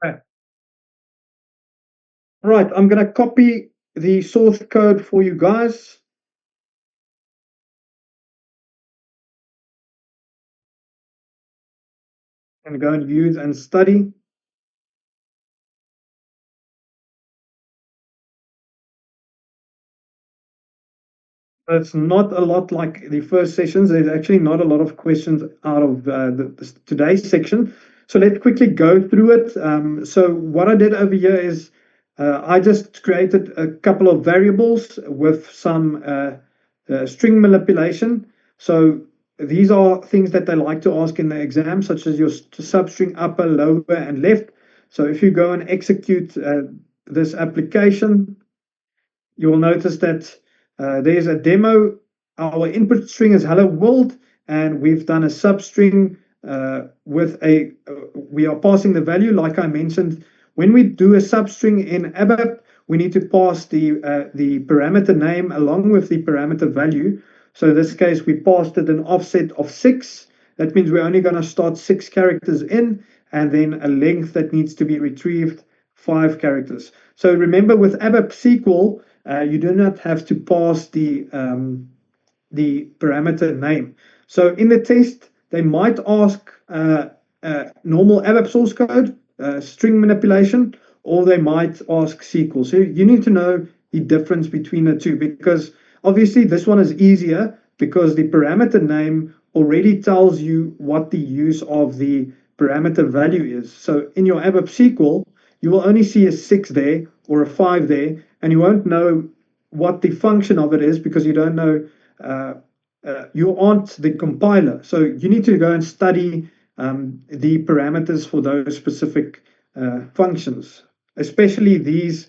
[SPEAKER 1] Okay. Right, I'm going to copy the source code for you guys. And go and use and study. It's not a lot like the first sessions. There's actually not a lot of questions out of today's section. So let's quickly go through it. So what I did over here is I just created a couple of variables with some string manipulation. So these are things that they like to ask in the exam, such as your substring upper, lower, and left. So if you go and execute this application, you will notice that there's a demo. Our input string is hello world, and we've done a substring with we are passing the value, like I mentioned. When we do a substring in ABAP, we need to pass the parameter name along with the parameter value. So in this case, we passed it an offset of 6. That means we're only going to start 6 characters in, and then a length that needs to be retrieved, 5 characters. So remember, with ABAP SQL, you do not have to pass the parameter name. So in the test, they might ask normal ABAP source code, string manipulation, or they might ask SQL. So you need to know the difference between the two, because obviously this one is easier because the parameter name already tells you what the use of the parameter value is. So in your ABAP SQL, you will only see a 6 there or a 5 there, and you won't know what the function of it is because you don't know, uh, you aren't the compiler. So you need to go and study the parameters for those specific functions, especially these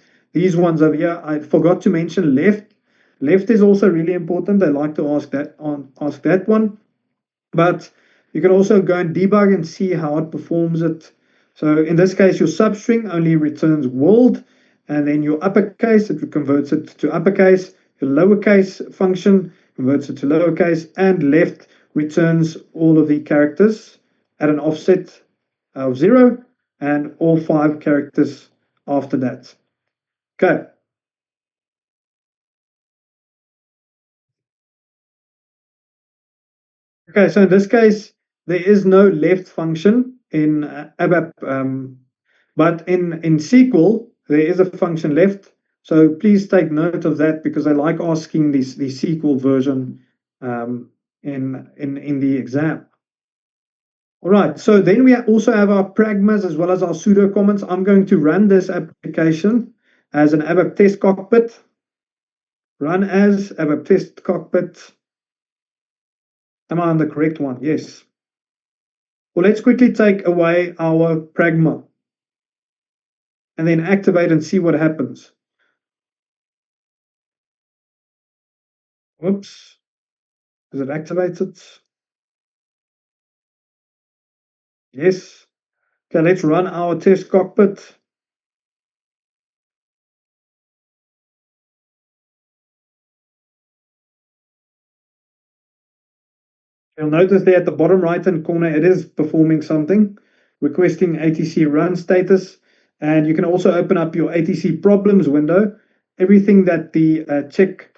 [SPEAKER 1] ones over here. I forgot to mention left. Left is also really important. They like to ask that one. But you can also go and debug and see how it performs it. So in this case, your substring only returns world, and then your uppercase, it converts it to uppercase. Your lowercase function converts it to lowercase, and left returns all of the characters at an offset of 0, and all 5 characters after that. Okay. Okay, so in this case, there is no left function in ABAP, but in SQL, there is a function left. So please take note of that because I like asking the SQL version in the exam. All right, so then we also have our pragmas as well as our pseudo comments. I'm going to run this application as an ABAP test cockpit. Run as ABAP test cockpit. Am I on the correct one? Yes. Well, let's quickly take away our pragma and then activate and see what happens. Whoops. Is it activated? Yes. Okay, let's run our test cockpit. You'll notice there at the bottom right-hand corner, it is performing something, requesting ATC run status. And you can also open up your ATC problems window. Everything that the check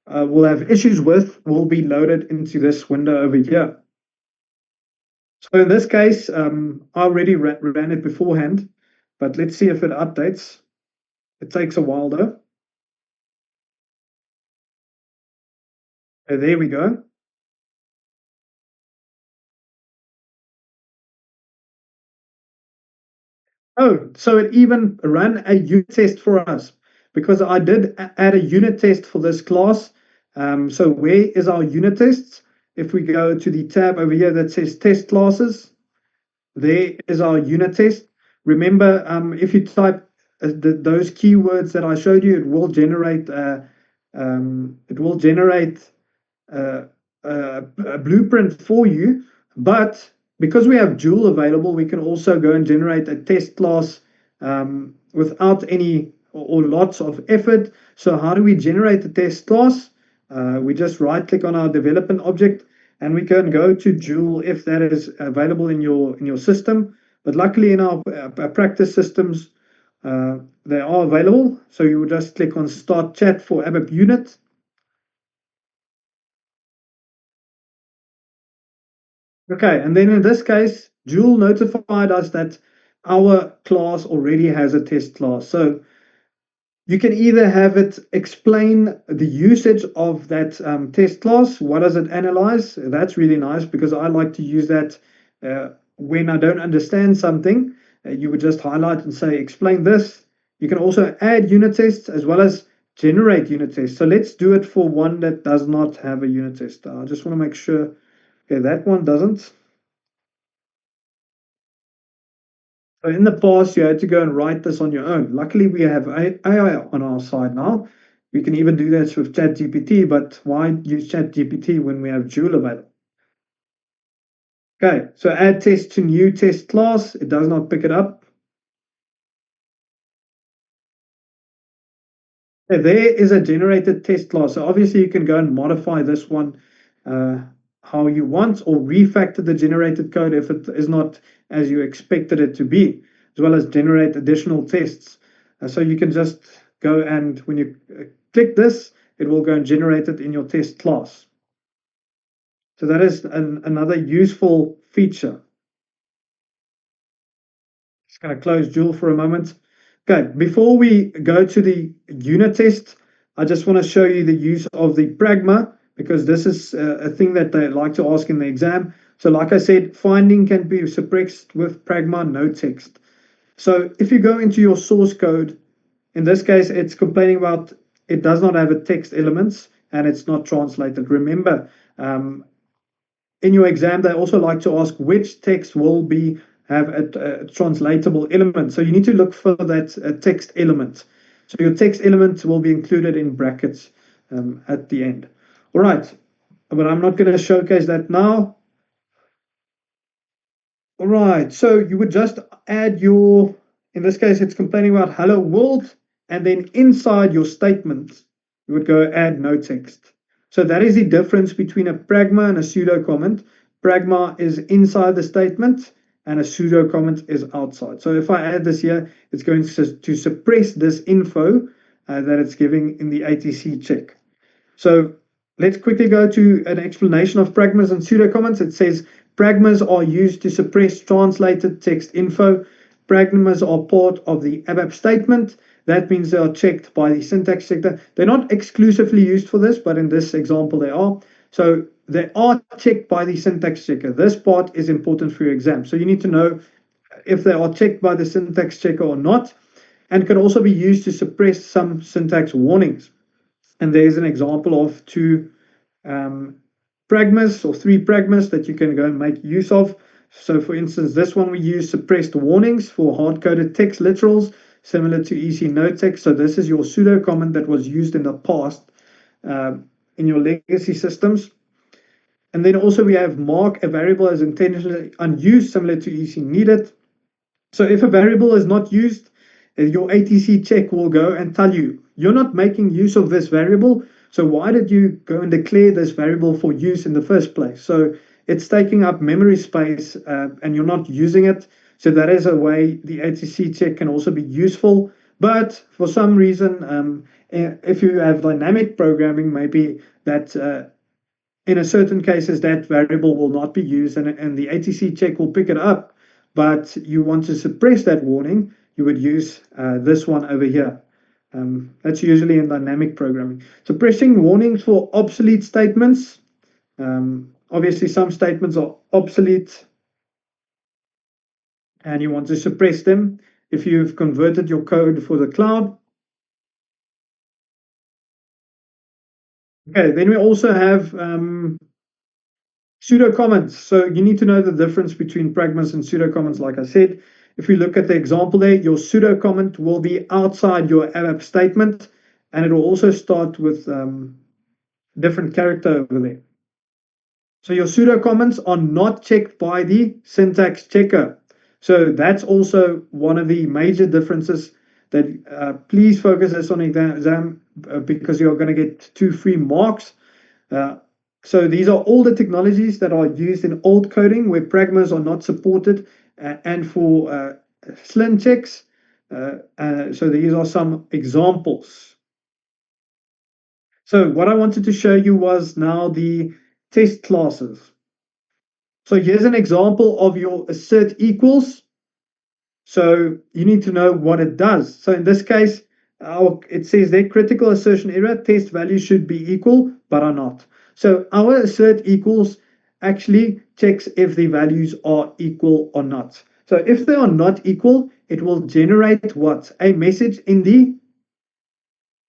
[SPEAKER 1] will have issues with will be loaded into this window over here. So in this case, I already ran it beforehand, but let's see if it updates. It takes a while though. There we go. Oh, so it even ran a unit test for us because I did add a unit test for this class. So where is our unit tests? If we go to the tab over here that says test classes, there is our unit test. Remember, if you type those keywords that I showed you, it will generate a blueprint for you. But because we have Joule available, we can also go and generate a test class without any or lots of effort. So how do we generate the test class? We just right click on our development object and we can go to Joule if that is available in your system. But luckily in our practice systems, they are available. So you would just click on start chat for ABAP unit. Okay, and then in this case, Joule notified us that our class already has a test class. So you can either have it explain the usage of that test class. What does it analyze? That's really nice because I like to use that when I don't understand something. You would just highlight and say, explain this. You can also add unit tests as well as generate unit tests. So let's do it for one that does not have a unit test. I just want to make sure. Okay, that one doesn't. So in the past, you had to go and write this on your own. Luckily, we have AI on our side now. We can even do this with ChatGPT, but why use ChatGPT when we have Joule available? Okay, so add test to new test class. It does not pick it up. Okay, there is a generated test class. So obviously you can go and modify this one uh, how you want, or refactor the generated code if it is not as you expected it to be, as well as generate additional tests. So you can just go and when you click this, it will go and generate it in your test class. So that is another useful feature. Just going to close Joule for a moment. Okay, before we go to the unit test, I just want to show you the use of the pragma because this is a thing that they like to ask in the exam. So like I said, finding can be suppressed with pragma, no text. So if you go into your source code, in this case, it's complaining about it does not have a text elements and it's not translated. Remember, um, in your exam, they also like to ask which text will be have a translatable element. So you need to look for that text element. So your text element will be included in brackets at the end. All right, but I'm not going to showcase that now. All right, so you would just add your, in this case, it's complaining about hello world, and then inside your statement, you would go add no text. So that is the difference between a pragma and a pseudo comment. Pragma is inside the statement, and a pseudo comment is outside. So if I add this here, it's going to suppress this info that it's giving in the ATC check. So let's quickly go to an explanation of pragmas and pseudo-comments. It says pragmas are used to suppress translated text info. Pragmas are part of the ABAP statement. That means they are checked by the syntax checker. They're not exclusively used for this, but in this example they are. So they are checked by the syntax checker. This part is important for your exam. So you need to know if they are checked by the syntax checker or not, and can also be used to suppress some syntax warnings. And there's an example of two pragmas or three pragmas that you can go and make use of. So for instance, this one we use suppressed warnings for hard-coded text literals, similar to EC no text. So this is your pseudo comment that was used in the past in your legacy systems. And then also we have mark a variable as intentionally unused, similar to EC needed. So if a variable is not used, your ATC check will go and tell you, you're not making use of this variable, so why did you go and declare this variable for use in the first place? So it's taking up memory space and you're not using it. So that is a way the ATC check can also be useful. But for some reason, if you have dynamic programming, maybe that in a certain cases that variable will not be used and the ATC check will pick it up, but you want to suppress that warning, you would use this one over here. That's usually in dynamic programming. Suppressing warnings for obsolete statements. Obviously, some statements are obsolete and you want to suppress them if you've converted your code for the cloud. Okay, then we also have pseudo comments. So you need to know the difference between pragmas and pseudo comments. Like I said, if we look at the example there, your pseudo comment will be outside your ABAP statement, and it will also start with different character over there. So your pseudo comments are not checked by the syntax checker. So that's also one of the major differences that please focus this on exam because you're going to get 2 free marks. Uh, so these are all the technologies that are used in old coding where pragmas are not supported and for SLIN checks. So these are some examples. So what I wanted to show you was now the test classes. So here's an example of your assert equals. So you need to know what it does. So in this case, it says that critical assertion error test values should be equal, but are not. So our assert equals actually checks if the values are equal or not. So if they are not equal, it will generate what? A message in the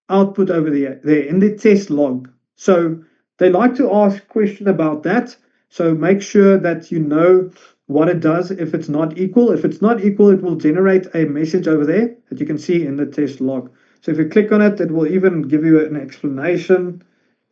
[SPEAKER 1] output over there in the test log. So they like to ask a question about that. So make sure that you know what it does if it's not equal. If it's not equal, it will generate a message over there that you can see in the test log. So if you click on it, it will even give you an explanation.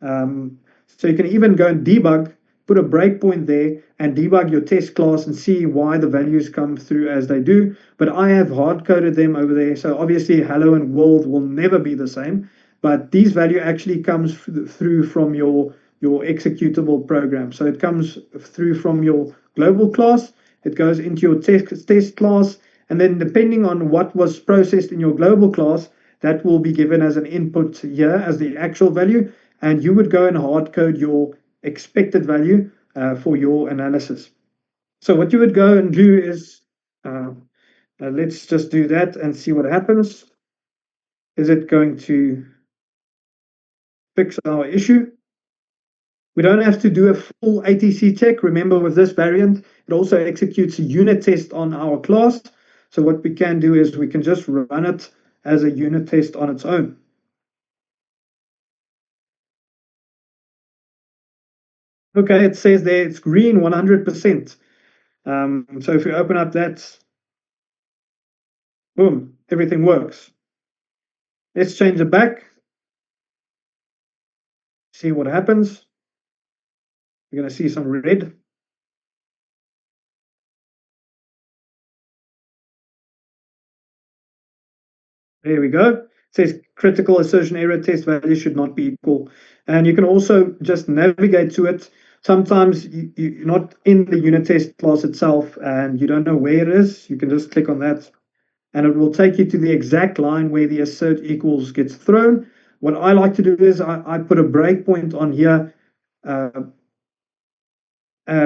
[SPEAKER 1] So you can even go and debug, put a breakpoint there and debug your test class and see why the values come through as they do. But I have hard coded them over there. So obviously hello and world will never be the same, but these value actually comes through from your executable program. So it comes through from your global class, it goes into your test class, and then depending on what was processed in your global class, that will be given as an input here as the actual value, and you would go and hard code your expected value for your analysis. So what you would go and do is, let's just do that and see what happens. Is it going to fix our issue? We don't have to do a full ATC check. Remember, with this variant, it also executes a unit test on our class. So what we can do is we can just run it as a unit test on its own. Okay, it says there it's green 100%. So if you open up that, boom, everything works. Let's change it back, see what happens. You're going to see some red. There we go. It says critical assertion error test value should not be equal. And you can also just navigate to it. Sometimes you're not in the unit test class itself and you don't know where it is. You can just click on that and it will take you to the exact line where the assert equals gets thrown. What I like to do is I put a breakpoint on here uh,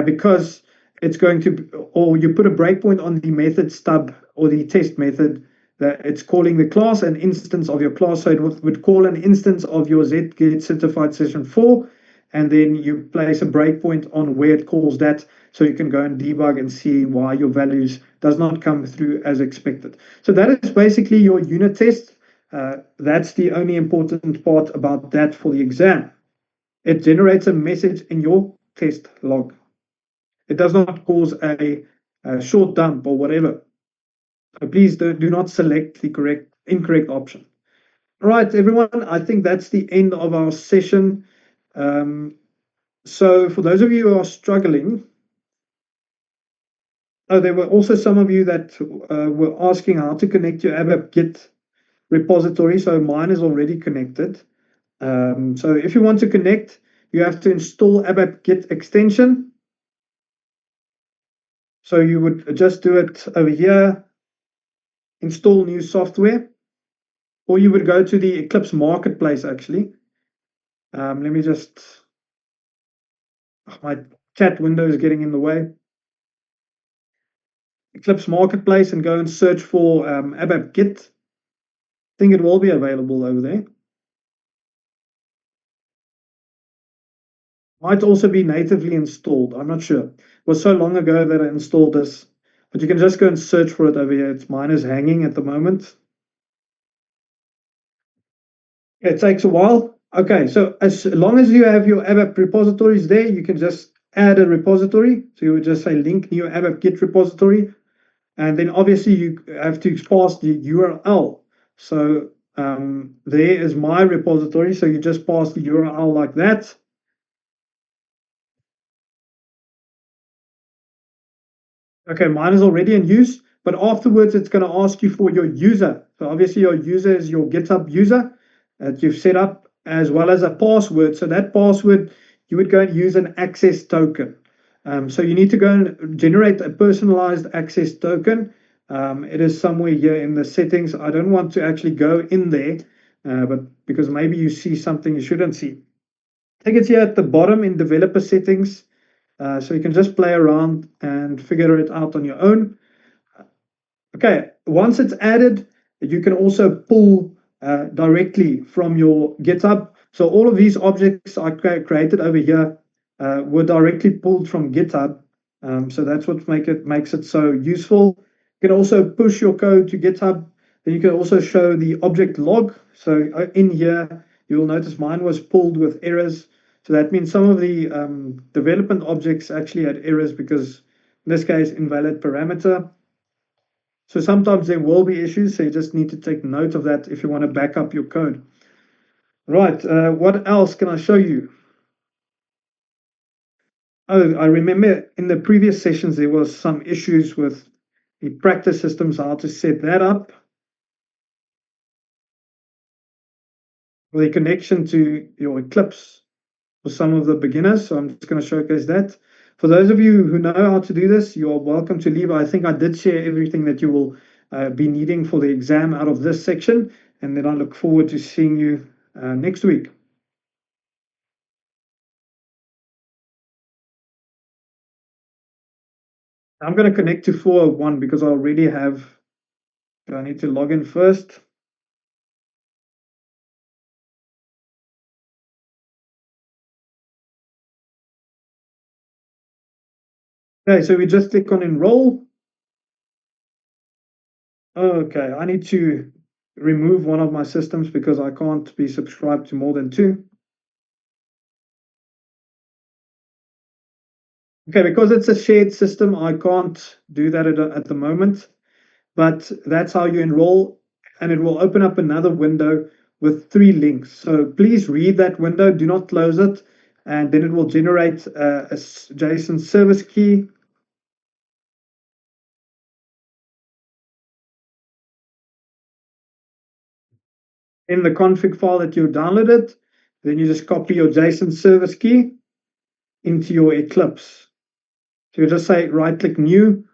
[SPEAKER 1] because it's going to, or you put a breakpoint on the method stub or the test method that it's calling the class an instance of your class. So it would call an instance of your zget certified session 4, and then you place a breakpoint on where it calls that, so you can go and debug and see why your values does not come through as expected. So that is basically your unit test. That's the only important part about that for the exam. It generates a message in your test log. It does not cause a short dump or whatever. So please do not select the incorrect option. All right, everyone, I think that's the end of our session. So for those of you who are struggling, there were also some of you that were asking how to connect your ABAP Git repository. So mine is already connected. So if you want to connect, you have to install ABAP Git extension. So you would just do it over here, install new software, or you would go to the Eclipse Marketplace actually. Let me just, my chat window is getting in the way. Eclipse Marketplace and go and search for ABAP Git. I think it will be available over there. Might also be natively installed. I'm not sure. It was so long ago that I installed this, but you can just go and search for it over here. Mine is hanging at the moment. It takes a while. Okay, so as long as you have your ABAP repositories there, you can just add a repository. So you would just say link new ABAP Git repository. And then obviously you have to pass the URL. So there is my repository. So you just pass the URL like that. Okay, mine is already in use, but afterwards it's going to ask you for your user. So obviously your user is your GitHub user that you've set up, as well as a password. So that password, you would go and use an access token. So you need to go and generate a personalized access token. It is somewhere here in the settings. I don't want to actually go in there, but because maybe you see something you shouldn't see. I think it's here at the bottom in developer settings. So you can just play around and figure it out on your own. Okay, once it's added, you can also pull directly from your GitHub. So all of these objects I created over here were directly pulled from GitHub. So that's what makes it so useful. You can also push your code to GitHub. Then you can also show the object log. So in here, you will notice mine was pulled with errors. So that means some of the development objects actually had errors because in this case, invalid parameter. So sometimes there will be issues, so you just need to take note of that if you want to back up your code. Right, what else can I show you? Oh, I remember in the previous sessions there was some issues with the practice systems, how to set that up. The connection to your Eclipse for some of the beginners. So I'm just going to showcase that. For those of you who know how to do this, you are welcome to leave. I think I did share everything that you will be needing for the exam out of this section. And then I look forward to seeing you next week. I'm going to connect to 401 because I already have, but I need to log in first. Okay, so we just click on enroll. Okay, I need to remove one of my systems because I can't be subscribed to more than two. Okay, because it's a shared system, I can't do that at the moment, but that's how you enroll, and it will open up another window with 3 links. So please read that window, do not close it, and then it will generate a JSON service key. In the config file that you downloaded, then you just copy your JSON service key into your Eclipse. So you just say right-click New,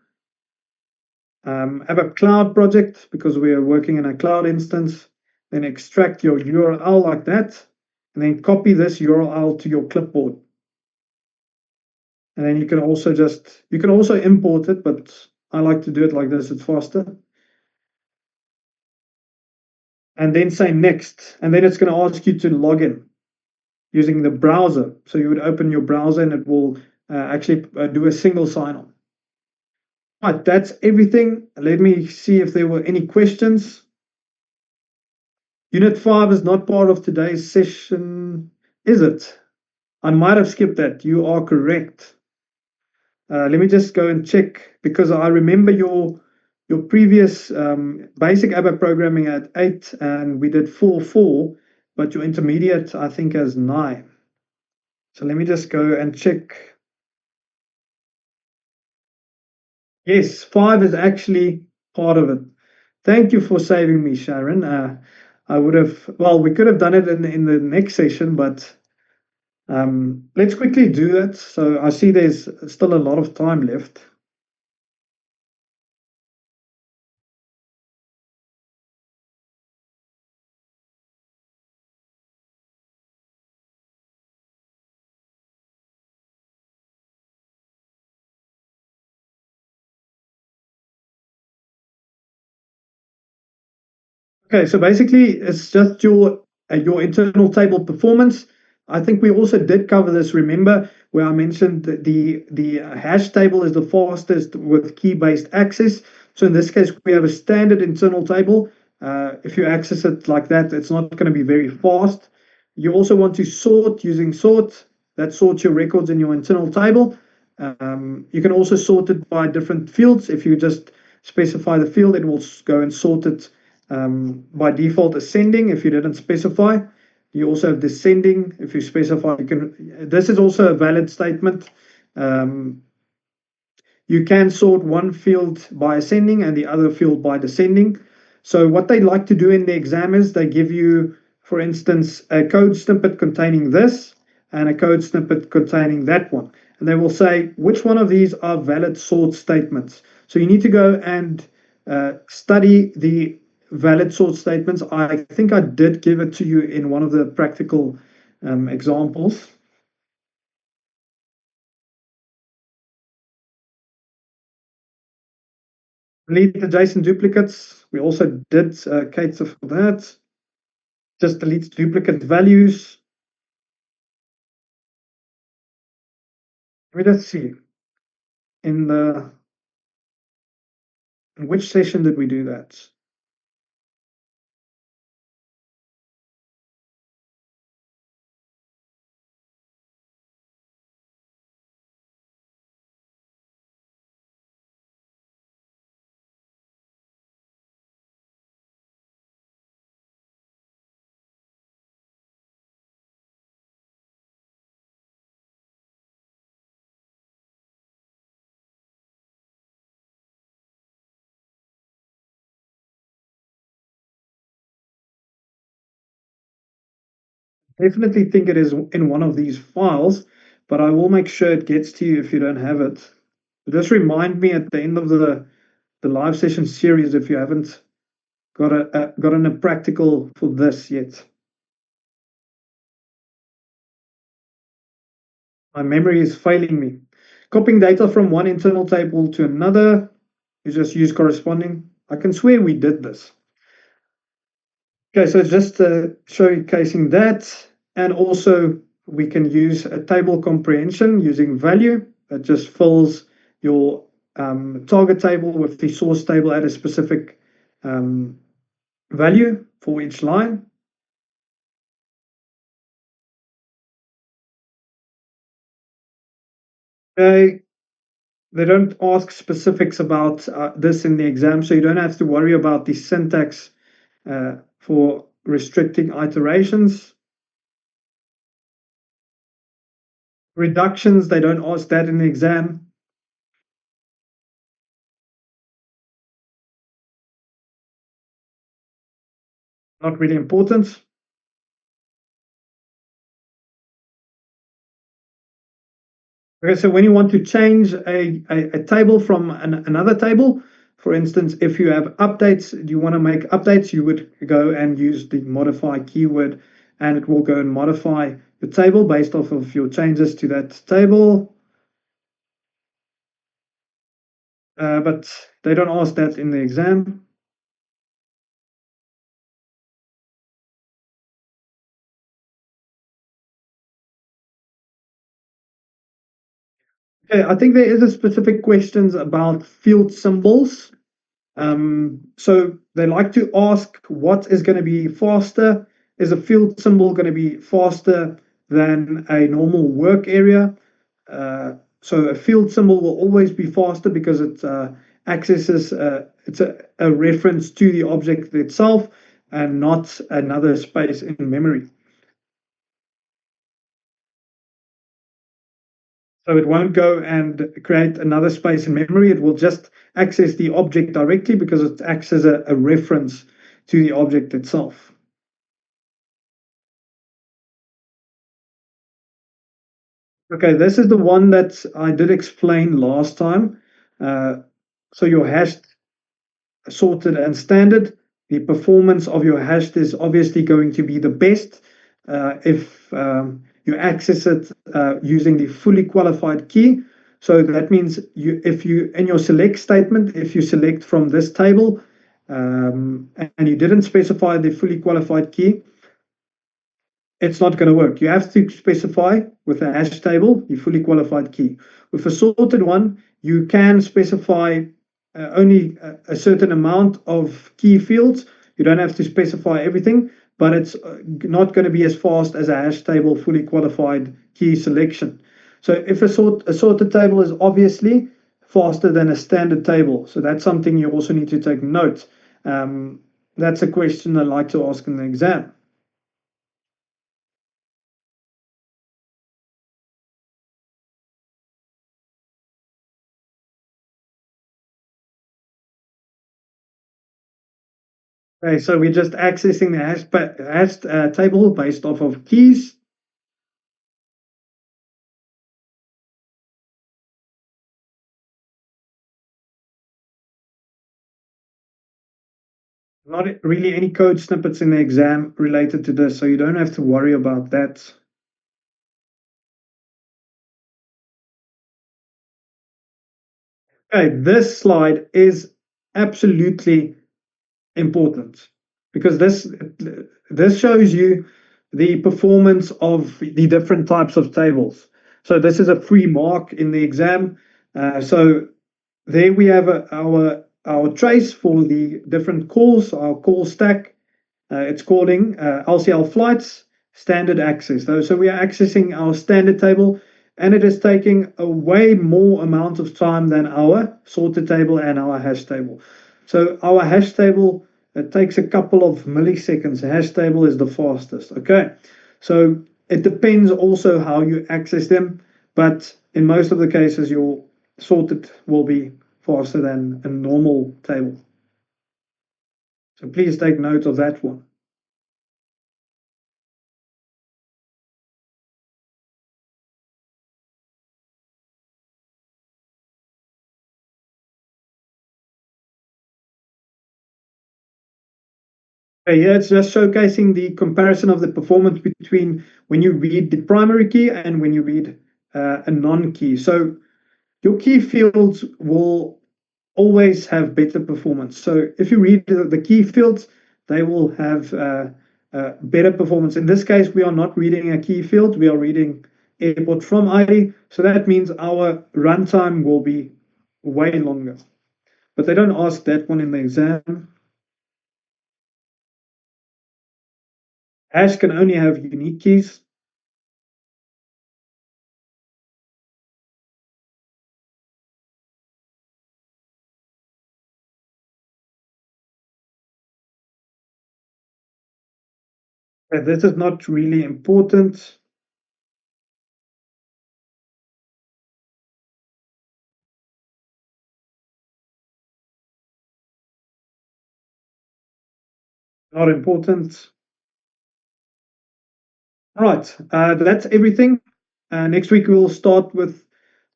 [SPEAKER 1] ABAP Cloud project, because we are working in a cloud instance, then extract your URL like that, and then copy this URL to your clipboard. And then you can also import it, but I like to do it like this, it's faster. And then say next, and then it's going to ask you to log in using the browser. So you would open your browser and it will actually do a single sign-on. Right, that's everything. Let me see if there were any questions. Unit 5 is not part of today's session, is it? I might have skipped that. You are correct. Let me just go and check because I remember your previous basic ABAP programming at 8 and we did 4, but your intermediate I think has 9. So let me just go and check. Yes, 5 is actually part of it. Thank you for saving me, Sharon. I would have, well, we could have done it in the next session, but let's quickly do that. So I see there's still a lot of time left. Okay, so basically it's just your internal table performance. I think we also did cover this, remember, where I mentioned that the hash table is the fastest with key-based access. So in this case, we have a standard internal table. If you access it like that, it's not going to be very fast. You also want to sort using sort. That sorts your records in your internal table. You can also sort it by different fields. If you just specify the field, it will go and sort it by default ascending if you didn't specify. You also have descending if you specify. This is also a valid statement. You can sort one field by ascending and the other field by descending. So what they like to do in the exam is they give you, for instance, a code snippet containing this and a code snippet containing that one. And they will say which one of these are valid sort statements. So you need to go and study the valid sort statements. I think I did give it to you in one of the practical examples. Delete the JSON duplicates. We also did cater for that. Just delete duplicate values. Let me just see. In which session did we do that? Definitely think it is in one of these files, but I will make sure it gets to you if you don't have it. Just remind me at the end of the live session series if you haven't gotten a practical for this yet. My memory is failing me. Copying data from one internal table to another, you just use corresponding. I can swear we did this. Okay, so just showcasing that, and also we can use a table comprehension using value that just fills your target table with the source table at a specific um, value for each line. Okay, they don't ask specifics about this in the exam, so you don't have to worry about the syntax for restricting iterations. Reductions, they don't ask that in the exam. Not really important. Okay, so when you want to change a table from another table, for instance, if you have updates, you want to make updates, you would go and use the modify keyword, and it will go and modify the table based off of your changes to that table. But they don't ask that in the exam. Okay, I think there is a specific questions about field symbols. So they like to ask what is going to be faster. Is a field symbol going to be faster than a normal work area? So a field symbol will always be faster because it accesses, it's a reference to the object itself and not another space in memory. So it won't go and create another space in memory. It will just access the object directly because it acts as a reference to the object itself. Okay, this is the one that I did explain last time. Uh, so your hashed, sorted, and standard, the performance of your hashed is obviously going to be the best if you access it using the fully qualified key. So that means if you, in your select statement, if you select from this table and you didn't specify the fully qualified key, it's not going to work. You have to specify with a hash table the fully qualified key. With a sorted one, you can specify only a certain amount of key fields. You don't have to specify everything, but it's not going to be as fast as a hash table fully qualified key selection. So if a sorted table is obviously faster than a standard table, so that's something you also need to take note. That's a question I like to ask in the exam. Okay, so we're just accessing the hash table based off of keys. Not really any code snippets in the exam related to this, so you don't have to worry about that. Okay, this slide is absolutely important because this shows you the performance of the different types of tables. So this is a free mark in the exam. So there we have our trace for the different calls, our call stack. It's calling LCL flights standard access. So we are accessing our standard table, and it is taking a way more amount of time than our sorted table and our hash table. So our hash table, it takes a couple of milliseconds. The hash table is the fastest. Okay, so it depends also how you access them, but in most of the cases, your sorted will be faster than a normal table. So please take note of that one. Yeah, it's just showcasing the comparison of the performance between when you read the primary key and when you read a non-key. So your key fields will always have better performance. So if you read the key fields, they will have better performance. In this case, we are not reading a key field, we are reading airport from ID. So that means our runtime will be way longer. But they don't ask that one in the exam. Hash can only have unique keys. This is not really important. Not important. All right, that's everything. Next week we'll start with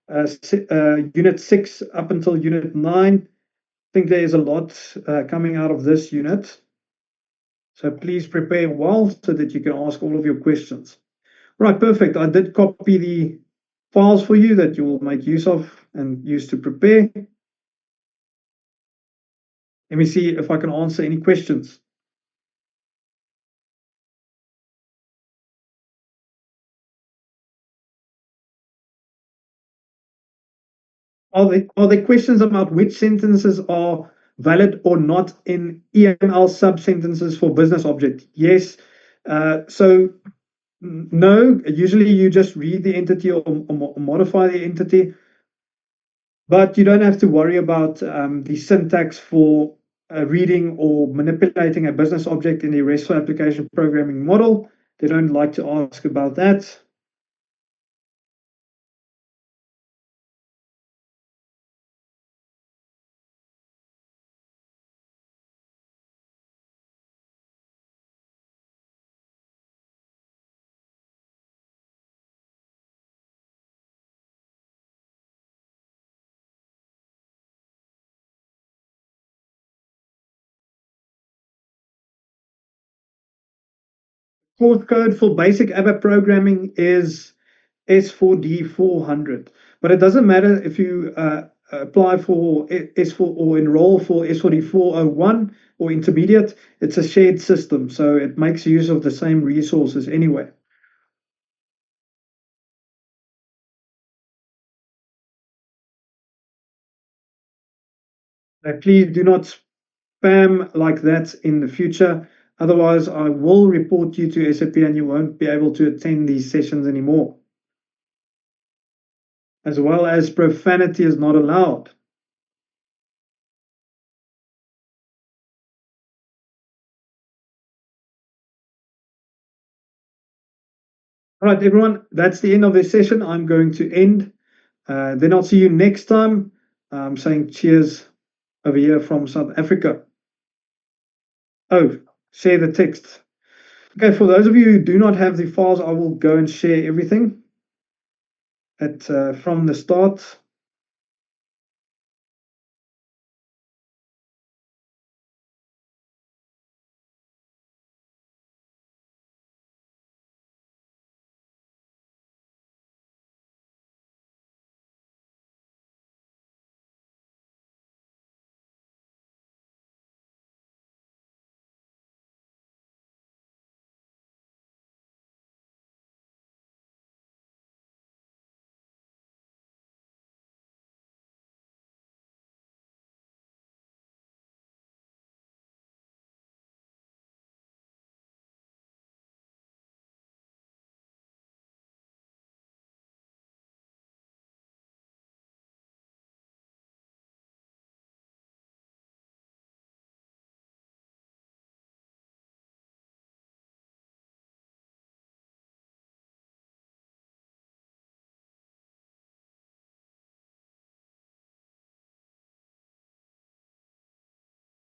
[SPEAKER 1] unit 6 up until unit 9. I think there is a lot coming out of this unit. So please prepare well so that you can ask all of your questions. Right, perfect. I did copy the files for you that you will make use of and use to prepare. Let me see if I can answer any questions. Are there questions about which sentences are valid or not in EML sub-sentences for business object? Yes. So no, usually you just read the entity or modify the entity, but you don't have to worry about the syntax for reading or manipulating a business object in the RESTful application programming model. They don't like to ask about that. Source code for basic ABAP programming is S4D400, but it doesn't matter if you apply for S4 or enroll for S4D401 or intermediate. It's a shared system, so it makes use of the same resources anyway. Please do not spam like that in the future. Otherwise, I will report you to SAP and you won't be able to attend these sessions anymore. As well as profanity is not allowed. All right, everyone, that's the end of this session. I'm going to end. Then I'll see you next time. I'm saying cheers over here from South Africa. Oh, share the text. Okay, for those of you who do not have the files, I will go and share everything from the start.